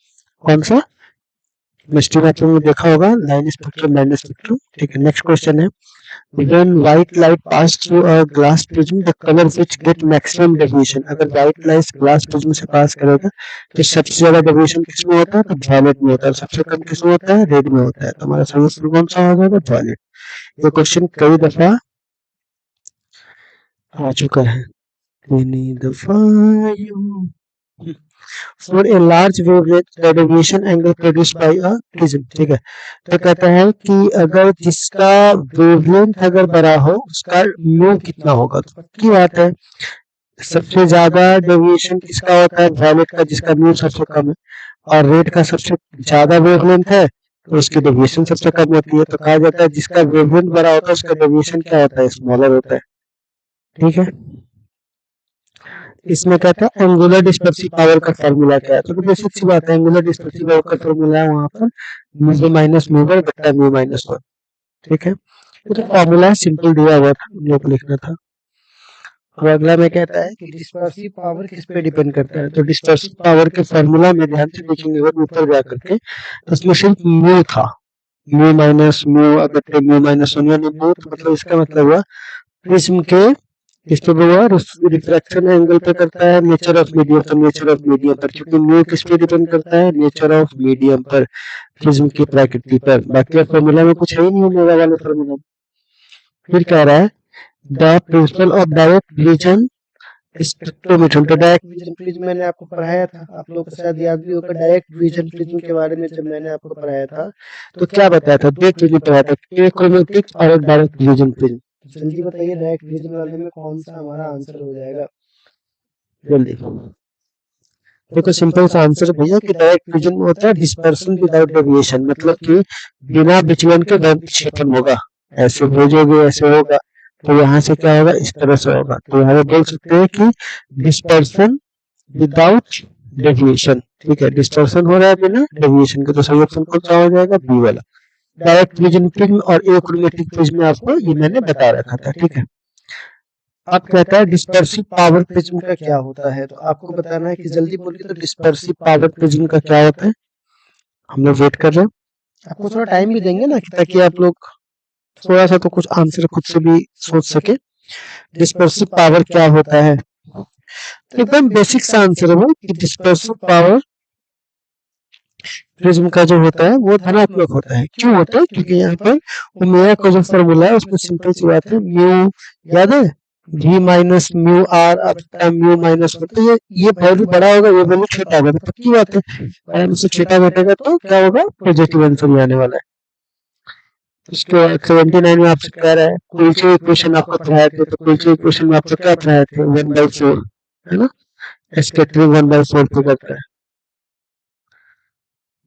कौन सा, केमिस्ट्री में तुमने देखा होगा, लाइन स्पेक्ट्रम, बैंड स्पेक्ट्रम। ठीक है, नेक्स्ट क्वेश्चन है, when white light pass through a glass prism the color which get maximum deviation, अगर white light glass prism से पास करेगा तो सबसे ज्यादा डेविएशन किसमें होता है, तो वॉयलेट में होता है, सबसे कम किसमें होता है, रेड में होता है। तो हमारा सही उत्तर कौन सा हो जाएगा, वॉयलेट। ये क्वेश्चन कई दफा आ चुका है, कई दफा। For a large wavelength the radiation angle produced by a prism, ठीक है, तो कहता है कि अगर जिसका वेवलेंथ अगर बड़ा हो उसका म्यू कितना होगा, तो पक्की बात है सबसे ज्यादा डेविएशन किसका होता है, वॉयलेट का, जिसका म्यू सबसे कम है, और रेड का सबसे ज्यादा वेवलेंथ है तो उसकी डेविएशन सबसे कम होती है। तो कहा जाता है जिसका वेवलेंथ बड़ा होता है उसका डेविएशन क्या होता है, स्मॉलर होता है। ठीक है, इसमें क्या था, एंगुलर डिस्पर्सिव पावर का फॉर्मूला क्या है, तो बेसिक सी बात है, एंगुलर डिस्पर्सिव पावर का फॉर्मूला है वहां पर म्यू माइनस म्यू वन बटा म्यू माइनस वन। ठीक है, ये तो फॉर्मूला है, सिंपल दिया हुआ था, हम लोग को लिखना था। और अगला में कहता है कि डिस्पर्सिव पावर किस पे डिपेंड करता है, तो डिस्पर्सिव पावर के फॉर्मूला में ध्यान से देखेंगे अगर ऊपर जा करके, तो उसमें सिर्फ म्यू था, म्यू माइनस म्यू बटे म्यू माइनस वन, यानी म्यू, तो मतलब इसका मतलब हुआ प्रिज्म के किस पे हुआ, रिफ्रैक्शन एंगल पे करता है, नेचर ऑफ मीडियम, तो नेचर ऑफ मीडियम पर, क्योंकि म्यू किस पे डिपेंड करता है, नेचर ऑफ मीडियम पर, प्रिज्म की प्रकृति पर। बाकी फॉर्मूला में कुछ है ही नहीं, मेरा वाले फॉर्मूला। फिर कह रहा है the principle of direct vision spectrometer, तो डायरेक्ट विजन प्रिज्म मैंने आपको पढ़ाया था, आप लोग को शायद याद भी होगा, डायरेक्ट विजन प्रिज्म के बारे में जब मैंने आपको पढ़ाया था तो क्या बताया था, दो प्रिज्म पढ़ाया था, एक क्रोमेटिक और एक डायरेक्ट विजन प्रिज्म। जल्दी बताइए डायरेक्ट विजन वाले में कौन सा हमारा आंसर हो जाएगा, जल्दी देखो, सिंपल सा आंसर भैया कि डायरेक्ट विजन में होता है डिस्पर्सन विदाउट डेविएशन, मतलब कि बिना विचलन के विक्षेपण होगा, ऐसे भेजोगे ऐसे होगा, तो यहाँ से क्या होगा, इस तरह से होगा, तो यहाँ बोल सकते हैं कि डिस्पर्सन विदाउट डेविएशन। ठीक है, डिस्पर्सन हो रहा है बिना डेविएशन के, तो सही ऑप्शन कौन सा हो जाएगा, बी वाला, डायरेक्ट विजन प्रिज्म और एक्रोमेटिक प्रिज्म में आपको ये मैंने बता रखा था। ठीक है, अब कहता है डिस्पर्सिव पावर प्रिज्म का क्या होता है, तो आपको बताना है कि जल्दी बोलिए, तो डिस्पर्सिव पावर प्रिज्म का क्या होता है, हम लोग वेट कर रहे हैं, आपको थोड़ा टाइम भी देंगे ना ताकि आप लोग थोड़ा सा तो कुछ आंसर खुद से भी सोच सके। डिस्पर्सिव पावर क्या होता है, तो एकदम बेसिक सा आंसर है कि डिस्पर्सिव पावर प्रिज्म का जो होता है वो धनात्मक होता है। क्यों होता है, क्योंकि यहाँ पर ओमेगा का जो फॉर्मूला है उसमें सिंपल सी बात है, म्यू याद है, v माइनस म्यू आर अपटा म्यू माइनस वन, तो ये वैल्यू बड़ा होगा, ये वैल्यू छोटा होगा, तो पक्की बात है अगर उससे छोटा घटेगा तो क्या होगा, पॉजिटिव आंसर आने वाला है। उसके बाद 79 में आपसे कह रहा है कुलचे इक्वेशन आपको पढ़ाए थे, तो कुलचे इक्वेशन में आपको क्या पढ़ाए थे, 1/4 है ना, स्कैटरिंग 1/4 पे करता है।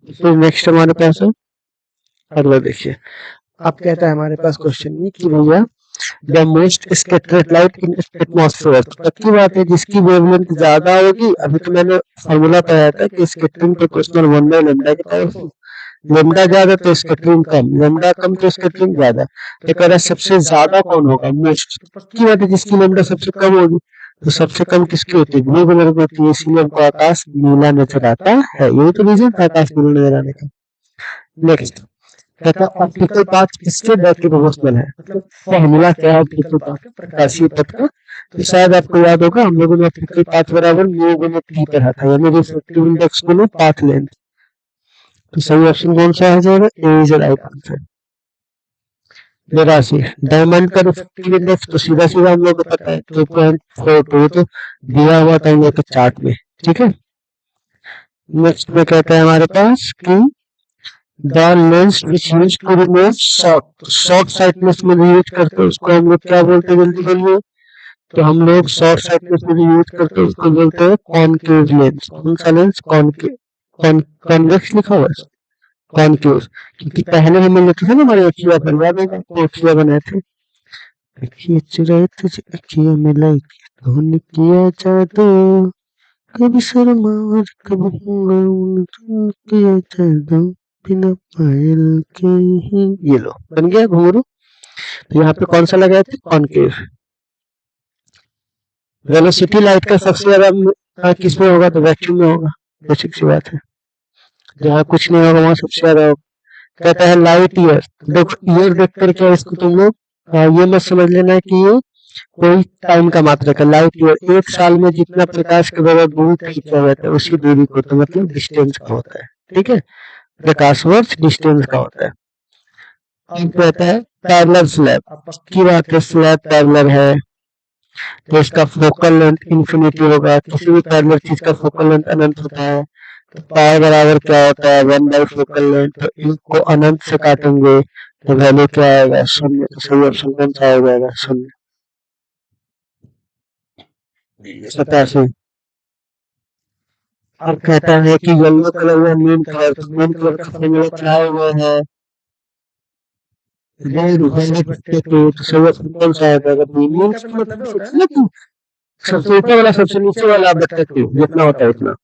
फिर नेक्स्ट हमारे पास है अगला, देखिए अब कहता है हमारे पास क्वेश्चन में कि भैया the most scattered light in atmosphere, तो पक्की बात है जिसकी वेवलेंथ ज्यादा होगी, अभी तो मैंने फॉर्मूला पढ़ाया था कि स्कैटरिंग प्रोपोर्शनल 1/λ की तरफ, लेमडा ज्यादा तो स्कैटरिंग कम, लेमडा कम तो स्कैटरिंग ज्यादा, तो कह रहा है सबसे ज्यादा कौन होगा, मोस्ट, तो पक्की बात है जिसकी लेमडा सबसे कम होगी, तो सबसे कम किसकी होती है, ब्लू कलर की होती है, इसीलिए हमको आकाश नीला नजर आता है, यही तो रीजन था आकाश नीला नजर आने का। नेक्स्ट कहता है ऑप्टिकल पाथ किसके डायरेक्टली प्रोपोर्शनल है, मतलब फॉर्मूला क्या है ऑप्टिकल पाथ का, प्रकाशीय पथ का, तो शायद आपको याद होगा हम लोगों ने ऑप्टिकल पाथ बराबर म्यू गुना टी पढ़ा था, यानी रिफ्रैक्टिव इंडेक्स गुना पाथ लेंथ। तो सही ऑप्शन कौन सा आ जाएगा? A is right answer. 82 diamond का रिफ्रैक्टिव इंडेक्स तो सीधा सीधा हम लोग को पता है 2.42, तो दिया हुआ था हम लोग के चार्ट में। ठीक है, नेक्स्ट में कहता है हमारे पास कि the lens which use to remove short sightness में यूज करते हैं उसको हम लोग क्या बोलते हैं? जल्दी बोलिए। तो हम लोग शॉर्ट साइटनेस में यूज करते हैं उसको बोलते हैं कॉनकेव लेंस। कौन सा लेंस? कॉनकेव। कॉन्वेक्स लिखा हुआ है, कॉनकेव। क्योंकि पहले हम लेते थे ना हमारे अखिया पर, याद है आपको अखिया बनाए थे? अखिया चुराए थे अखिया मिलाई धोने किया जादू, कभी शर्मा और कभी किया जादू बिना पायल के ही। ये लो बन गया घुंघरू। तो यहाँ पे कौन सा लगाए थे? कॉनकेव। वेलोसिटी लाइट का सबसे ज्यादा किस में होगा? तो वैक्यूम में होगा, बेसिक सी बात है। जहाँ कुछ नहीं होगा वहां सबसे ज्यादा होगा। कहता है लाइट ईयर। देखो ईयर देख कर क्या इसको तुम लोग ये मत समझ लेना कि ये कोई टाइम का मात्रक है। लाइट ईयर 1 साल में जितना प्रकाश के द्वारा दूर खींचा जाता है उसी दूरी को तो मतलब डिस्टेंस का होता है। ठीक है, प्रकाश वर्ष डिस्टेंस का होता है। अब कहता है पैरेलल स्लैब। अब पक्की बात है स्लैब पैरेलल है तो इसका फोकल लेंथ इंफिनिटी होगा। किसी भी पैरेलल चीज का फोकल लेंथ अनंत होता है। तो पाई बराबर क्या होता है? 1 बाई फोकल लेंथ। तो इनको अनंत से काटेंगे तो वैल्यू क्या आएगा? शून्य। तो सही ऑप्शन कौन सा हो जाएगा? शून्य। 87 अब कहता है कि येलो कलर या मीन कलर। तो मीन कलर का फॉर्मूला क्या हुआ है? Red velvet potato. तो सही ऑप्शन कौन सा आएगा? मीन का तो मतलब होता है ना कि सबसे ऊपर वाला सबसे नीचे वाला आप देखते जितना होता है उतना।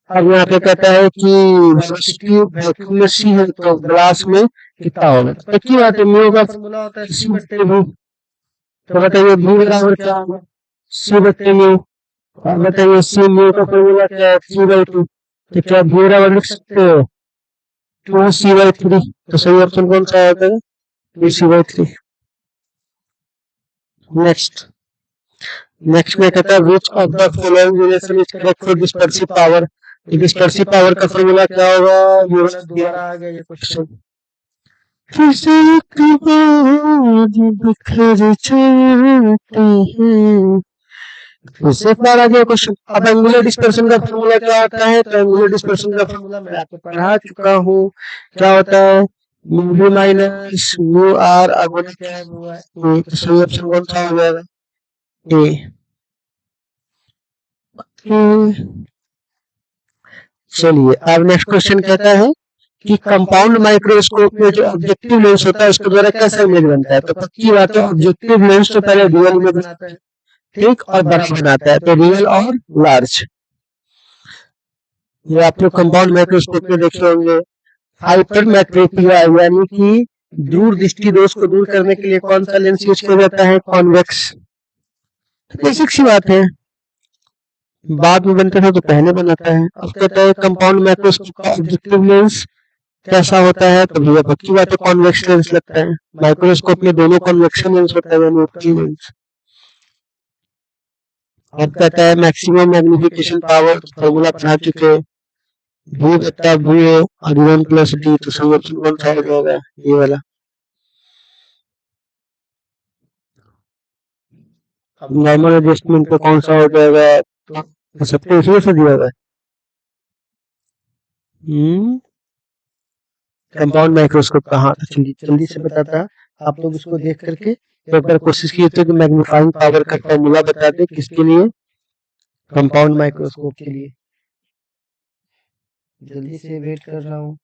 अब यहाँ पे कहता है कि वेलोसिटी वैक्यूम में सी है तो ग्लास में कितना होगा? तो पक्की बात है म्यू का फॉर्मूला होता है सी बट्टे म्यू। तो बताइए म्यू बराबर क्या होगा? सी बट्टे म्यू। और बताइए सी म्यू का फॉर्मूला क्या है? 3/2। तो क्या म्यू बराबर लिख सकते हो? 2c/3। तो सही ऑप्शन कौन सा होगा? 2c/3। नेक्स्ट में कहता है which of the following relation is correct for dispersive power. Dispersive power का फॉर्मूला क्या होगा? ये वाला दोबारा आ गया ये क्वेश्चन। फिर से एक बार बिखर जाते हैं। फिर से एक बार आ गया क्वेश्चन। अब एंगुलर डिस्पर्सन का फॉर्मूला क्या होता है? तो एंगुलर डिस्पर्सन का फॉर्मूला मैं आपको पढ़ा चुका हूँ। क्या होता है? म्यू माइनस म्यू आर अगुना क्या है? तो सही ऑप्शन कौन सा हो जाएगा? ए। चलिए अब नेक्स्ट क्वेश्चन कहता है कि कंपाउंड माइक्रोस्कोप में जो ऑब्जेक्टिव लेंस होता है उसके द्वारा कैसा इमेज बनता है? तो पक्की बात है ऑब्जेक्टिव लेंस तो पहले रियल इमेज बनाता है, ठीक, और बड़ा बनाता है। तो रियल और लार्ज। ये आप लोग कंपाउंड माइक्रोस्कोप में देखे होंगे। हाइपरमेट्रोपिया यानी कि दूर दृष्टि दोष को दूर करने के लिए कौन सा लेंस यूज किया जाता है? कॉन्वेक्स। बेसिक सी बात है, बाद में बनता है तो पहले बनाता है। अब कहता है कंपाउंड माइक्रोस्कोप का ऑब्जेक्टिव लेंस कैसा होता है? तो भैया पक्की बात है कॉन्वेक्स लेंस लगता है। माइक्रोस्कोप में दोनों कॉन्वेक्शन लेंस होता है यानी उत्तरी लेंस। अब कहता है मैक्सिमम मैग्निफिकेशन पावर। फॉर्मूला पढ़ा चुके हैं, भू बट्टा भू और 1 + d। तो सही ऑप्शन कौन सा हो जाएगा? ये वाला। अब नॉर्मल एडजस्टमेंट पे कौन सा हो जाएगा? तो सबको इसमें से दिया हुआ है कंपाउंड माइक्रोस्कोप का। हाँ जल्दी जल्दी से बताता आप लोग इसको देख करके एक बार कोशिश किए थे कि मैग्नीफाइंग पावर का फॉर्मूला बता दे किसके लिए? कंपाउंड माइक्रोस्कोप के लिए। जल्दी से वेट कर रहा हूँ,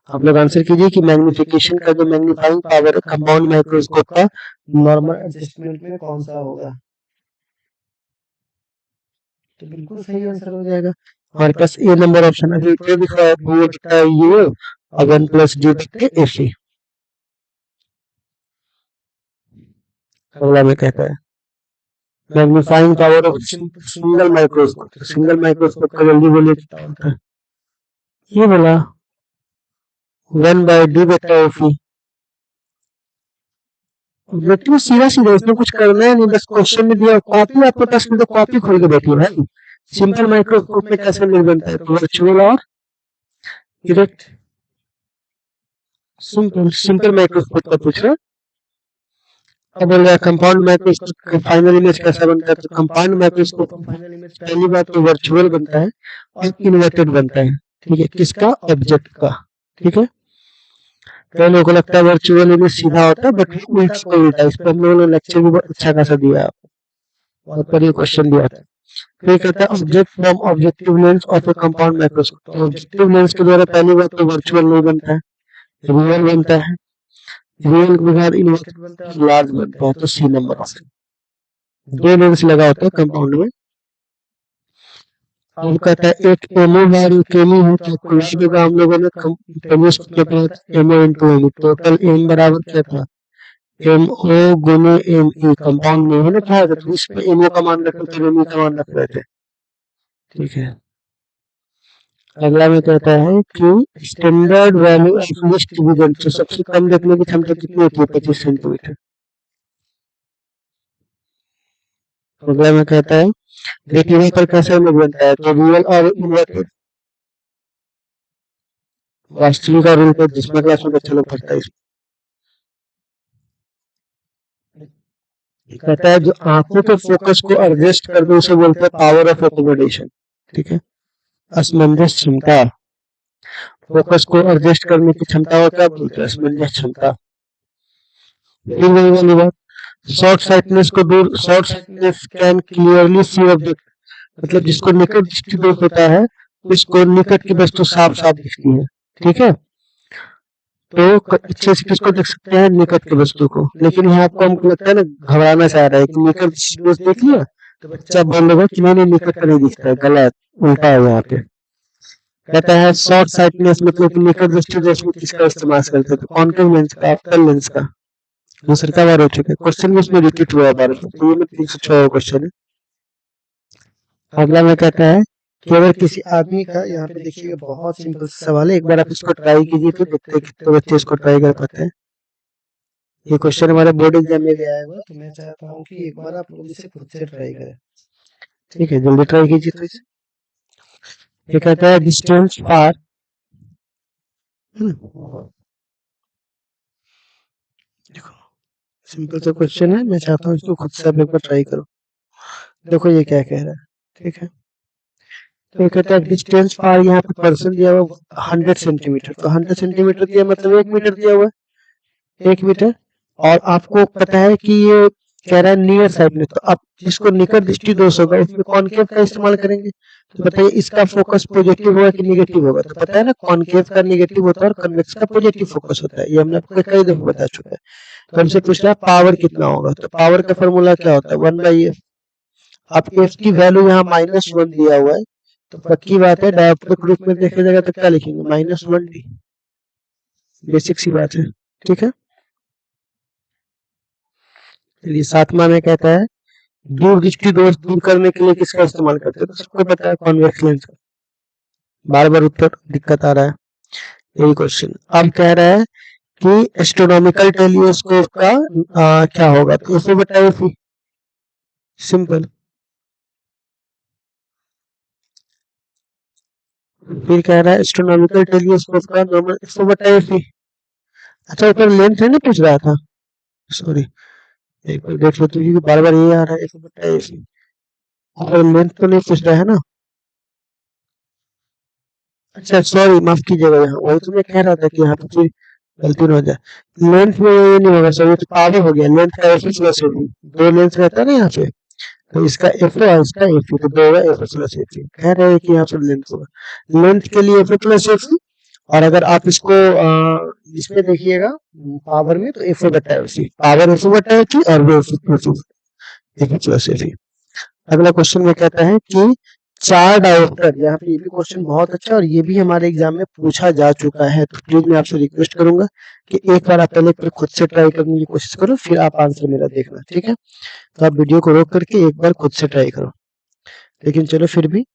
आप लोग आंसर कीजिए कि मैग्निफिकेशन का जो मैग्नीफाइंग पावर है कंपाउंड माइक्रोस्कोप का नॉर्मल एडजस्टमेंट में कौन सा होगा? तो बिल्कुल सही आंसर हो जाएगा हमारे पास ए नंबर ऑप्शन। अभी ये दिखा है वो दिखता है ये और 1 + d बट्टे AC। अगला में कहता है magnifying power of single microscope. Single microscope का जल्दी बोलिए कितना होता है? ये बोला 1/d बट्टा AC। ऑब्जेक्टिव सीधा सीधा, इसमें कुछ करना है नहीं, बस क्वेश्चन में दिया कॉपी आपके पास, तो कॉपी खोल के बैठी है भाई। सिंपल माइक्रोस्कोप में कैसे मिल बनता है, तो वर्चुअल और डायरेक्ट। सिंपल सिंपल माइक्रोस्कोप का पूछ रहा है। अब बोल रहा है कंपाउंड माइक्रोस्कोप का फाइनल इमेज कैसा बनता है, तो कंपाउंड माइक्रोस्कोप का फाइनल इमेज पहली बात तो वर्चुअल बनता है और इन्वर्टेड बनता है। ठीक है, किसका, ऑब्जेक्ट का। ठीक है, कई लोगों को लगता है वर्चुअल इमेज सीधा होता है, बट उल्टा को उल्टा। इस पर हम लोगों ने लेक्चर भी बहुत अच्छा खासा दिया है आपको, वहां पर ये क्वेश्चन दिया था। फिर कहता है object from objective lens of A compound microscope. तो ऑब्जेक्टिव लेंस के द्वारा पहली बात तो वर्चुअल नहीं बनता है, रियल बनता है। रियल के बाद इन्वर्टेड बनता है, लार्ज बनता है। तो सी नंबर ऑप्शन। दो लेंस लगा होता है कंपाउंड में। अब कहता है एक एमओ बार केमी है, तो आपको याद होगा हम लोगों ने टेलीस्कोप में पढ़ा था M O into M. Total M बराबर क्या था, एम ओ गुने एम ई। कंपाउंड में है ना था, तो इस पे एमओ का मान रखते थे, एम ई का मान रख रहे थे। ठीक है, अगला में कहता है कि standard value of list division, तो सबसे कम देखने की क्षमता कितनी होती है, 25 सेंटीमीटर। अगला में कहता है रेटिना पर कैसे इमेज बनता है, तो रियल और इन्वर्टेड। वास्तविक और रियल, जिसमें क्लास में बच्चे लोग पढ़ता है इसमें। कहता है जो आंखों के फोकस को एडजस्ट कर दे उसे बोलते हैं पावर ऑफ एकोमोडेशन। ठीक है, असमंजस क्षमता, फोकस को एडजस्ट करने की क्षमता को क्या बोलते हैं, असमंजस क्षमता। फिर वही वाली बात, शॉर्ट साइटनेस को दूर, short sightedness can clearly see object, मतलब जिसको निकट दृष्टि दोष होता है उसको निकट की वस्तु साफ साफ दिखती है। ठीक है, तो अच्छे से किसको देख सकते हैं, निकट की वस्तु को। लेकिन यहाँ आपको हमको लगता है ना घबराना चाह रहा है कि निकट दृष्टि दोष देख लिया तो बच्चा बोल होगा कि नहीं निकट का नहीं दिखता है, गलत, उल्टा है यहाँ पे। कहता है शॉर्ट साइटनेस मतलब कि निकट दृष्टि दोष में किसका इस्तेमाल करते हैं, तो कॉन्केव लेंस का, ऑप्टल लेंस का। दूसरा बार हो चुका है क्वेश्चन में, उसमें रिपीट हुआ बार, तो ये 306 क्वेश्चन है। अगला में कहता है कि अगर किसी आदमी का, यहाँ पे देखिए बहुत सिंपल सवाल है, एक बार आप इसको ट्राई कीजिए फिर देखते हैं कितने बच्चे इसको ट्राई कर पाते हैं। ये क्वेश्चन हमारे बोर्ड एग्जाम में भी आया हुआ, तो मैं चाहता हूँ कि एक बार आप लोग इसे खुद से ट्राई करें। ठीक है, जल्दी ट्राई कीजिए तो इसे। ये कहता है डिस्टेंस फार, देखो सिंपल सा क्वेश्चन है, मैं चाहता हूँ इसको खुद से आप एक बार ट्राई करो। देखो ये क्या कह रहा है। ठीक है, तो कहता है डिस्टेंस फार, यहाँ पे पर्सन दिया हुआ 100 सेंटीमीटर, तो 100 सेंटीमीटर दिया मतलब 1 मीटर दिया हुआ है, 1 मीटर। और आपको पता है कि ये कह रहा है नियर साइडनेस, तो आप जिसको निकट दृष्टि दोष होगा उसमें कॉनकेव का इस्तेमाल करेंगे। तो बताइए इसका फोकस पॉजिटिव होगा कि निगेटिव होगा, तो पता है ना कॉनकेव का निगेटिव होता है और कन्वेक्स का पॉजिटिव फोकस होता है, ये हमने आपको कई दफे बता चुका है। तो हमसे पूछ रहा है पावर कितना होगा, तो पावर का फॉर्मूला क्या होता है, 1/f। आप एफ की वैल्यू यहाँ -1 दिया हुआ है, तो पक्की बात है डायोप्ट्रिक रूप में देखा जाएगा तो क्या लिखेंगे, -1d। बेसिक सी बात है। ठीक है, चलिए सातवां में कहता है दूर दृष्टि दोष दूर करने के लिए किसका इस्तेमाल करते हैं, तो सबको पता है कॉन्वेक्स लेंस का। बार बार उत्तर दिक्कत आ रहा है, यही क्वेश्चन। अब कह रहा है कि एस्ट्रोनॉमिकल टेलीस्कोप का क्या होगा, तो इसे बताइए। सिंपल। फिर कह रहा है एस्ट्रोनॉमिकल टेलीस्कोप का नॉर्मल, इसको बताइए। अच्छा ऊपर लेंथ है ना पूछ रहा था, सॉरी एक बार देख लो, तो क्योंकि बार बार ये आ रहा है, इसको बताइए। और लेंथ तो नहीं पूछ रहा है ना, अच्छा सॉरी माफ कीजिएगा, यहाँ वही तो मैं कह रहा था कि यहाँ पे कोई गलती ना हो जाए। लेंथ में ये नहीं होगा सर, ये तो पावर हो गया, लेंथ का एफ प्लस एफ, दो लेंथ रहता है ना यहाँ पे, तो इसका एफ है और इसका एफ, तो दो होगा एफ प्लस एफ। कह रहे हैं कि यहाँ पर लेंथ होगा, लेंथ के लिए एफ प्लस एफ। और अगर आप इसको इसमें देखिएगा पावर में, तो एफ बटा एफ, पावर एफ बटा एफ और वो एफ प्लस एफ। अगला क्वेश्चन में कहता है कि चार डायोप्टर, यहाँ पे ये भी क्वेश्चन बहुत अच्छा और ये भी हमारे एग्जाम में पूछा जा चुका है, तो प्लीज मैं आपसे रिक्वेस्ट करूंगा कि एक बार आप पहले खुद से ट्राई करने की कोशिश करो, फिर आप आंसर मेरा देखना। ठीक है, तो आप वीडियो को रोक करके एक बार खुद से ट्राई करो। लेकिन चलो फिर भी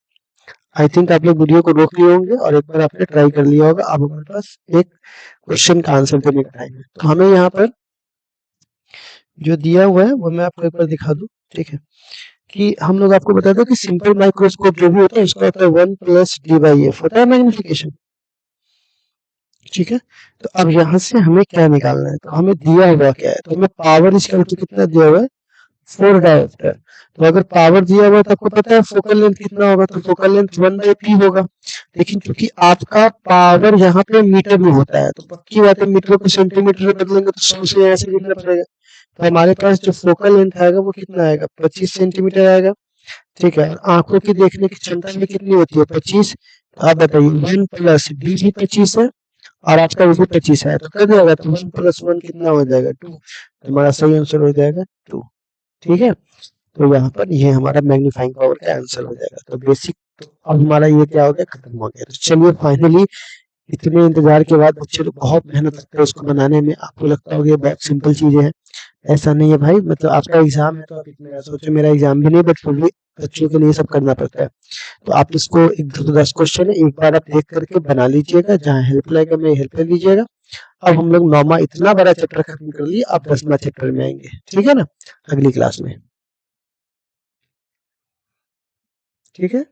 आई थिंक आप लोग वीडियो को रोक लिए होंगे और एक बार आपने ट्राई कर लिया होगा। अब हमारे पास एक क्वेश्चन का आंसर देने का टाइम है, तो हमें यहाँ पर जो दिया हुआ है वो मैं आपको एक बार दिखा दूं। ठीक है, कि हम लोग आपको बताते हैं कि सिंपल माइक्रोस्कोप जो भी होता है उसका होता है 1+d/f होता है मैग्निफिकेशन। ठीक है, तो अब यहाँ से हमें क्या निकालना है, तो हमें दिया हुआ क्या है, तो हमें पावर इक्वल टू कितना दिया हुआ है, 4 डायोप्टर। तो अगर पावर दिया हुआ है तो आपको पता है फोकल लेंथ कितना होगा, तो फोकल लेंथ 1/p होगा। लेकिन क्योंकि आपका पावर यहाँ पे मीटर में होता है, तो पक्की बात है मीटर को सेंटीमीटर में बदलेंगे तो 100 से ऐसे लिखना पड़ेगा। तो हमारे पास जो फोकल लेंथ आएगा वो कितना आएगा, 25 सेंटीमीटर आएगा। ठीक है, और आंखों की देखने की क्षमता भी कितनी होती है, 25। तो आप बताइए 1+d भी 25 है और आपका वो भी 25 है, तो कर जाएगा, तो 1+1 कितना हो जाएगा, 2। तो हमारा सही आंसर हो जाएगा 2। ठीक है, तो यहाँ पर ये हमारा मैग्नीफाइंग पावर का आंसर हो जाएगा। तो बेसिक, तो अब हमारा ये क्या हो गया, खत्म हो गया। तो चलिए फाइनली इतने इंतजार के बाद बच्चे लोग बहुत मेहनत करते हैं उसको बनाने में। आपको लगता होगा ये बहुत सिंपल चीजें हैं, ऐसा नहीं है भाई। मतलब आपका एग्जाम है तो आप इतना सोचो, मेरा एग्जाम भी नहीं, बट फिर भी बच्चों के लिए सब करना पड़ता है। तो आप इसको एक 10 क्वेश्चन है, एक बार आप देख करके बना लीजिएगा, जहाँ हेल्प लगेगा मैं हेल्प ले लीजिएगा। अब हम लोग 9वां इतना बड़ा चैप्टर खत्म कर लिए, अब 10वां चैप्टर में आएंगे, ठीक है ना, अगली क्लास में। ठीक है।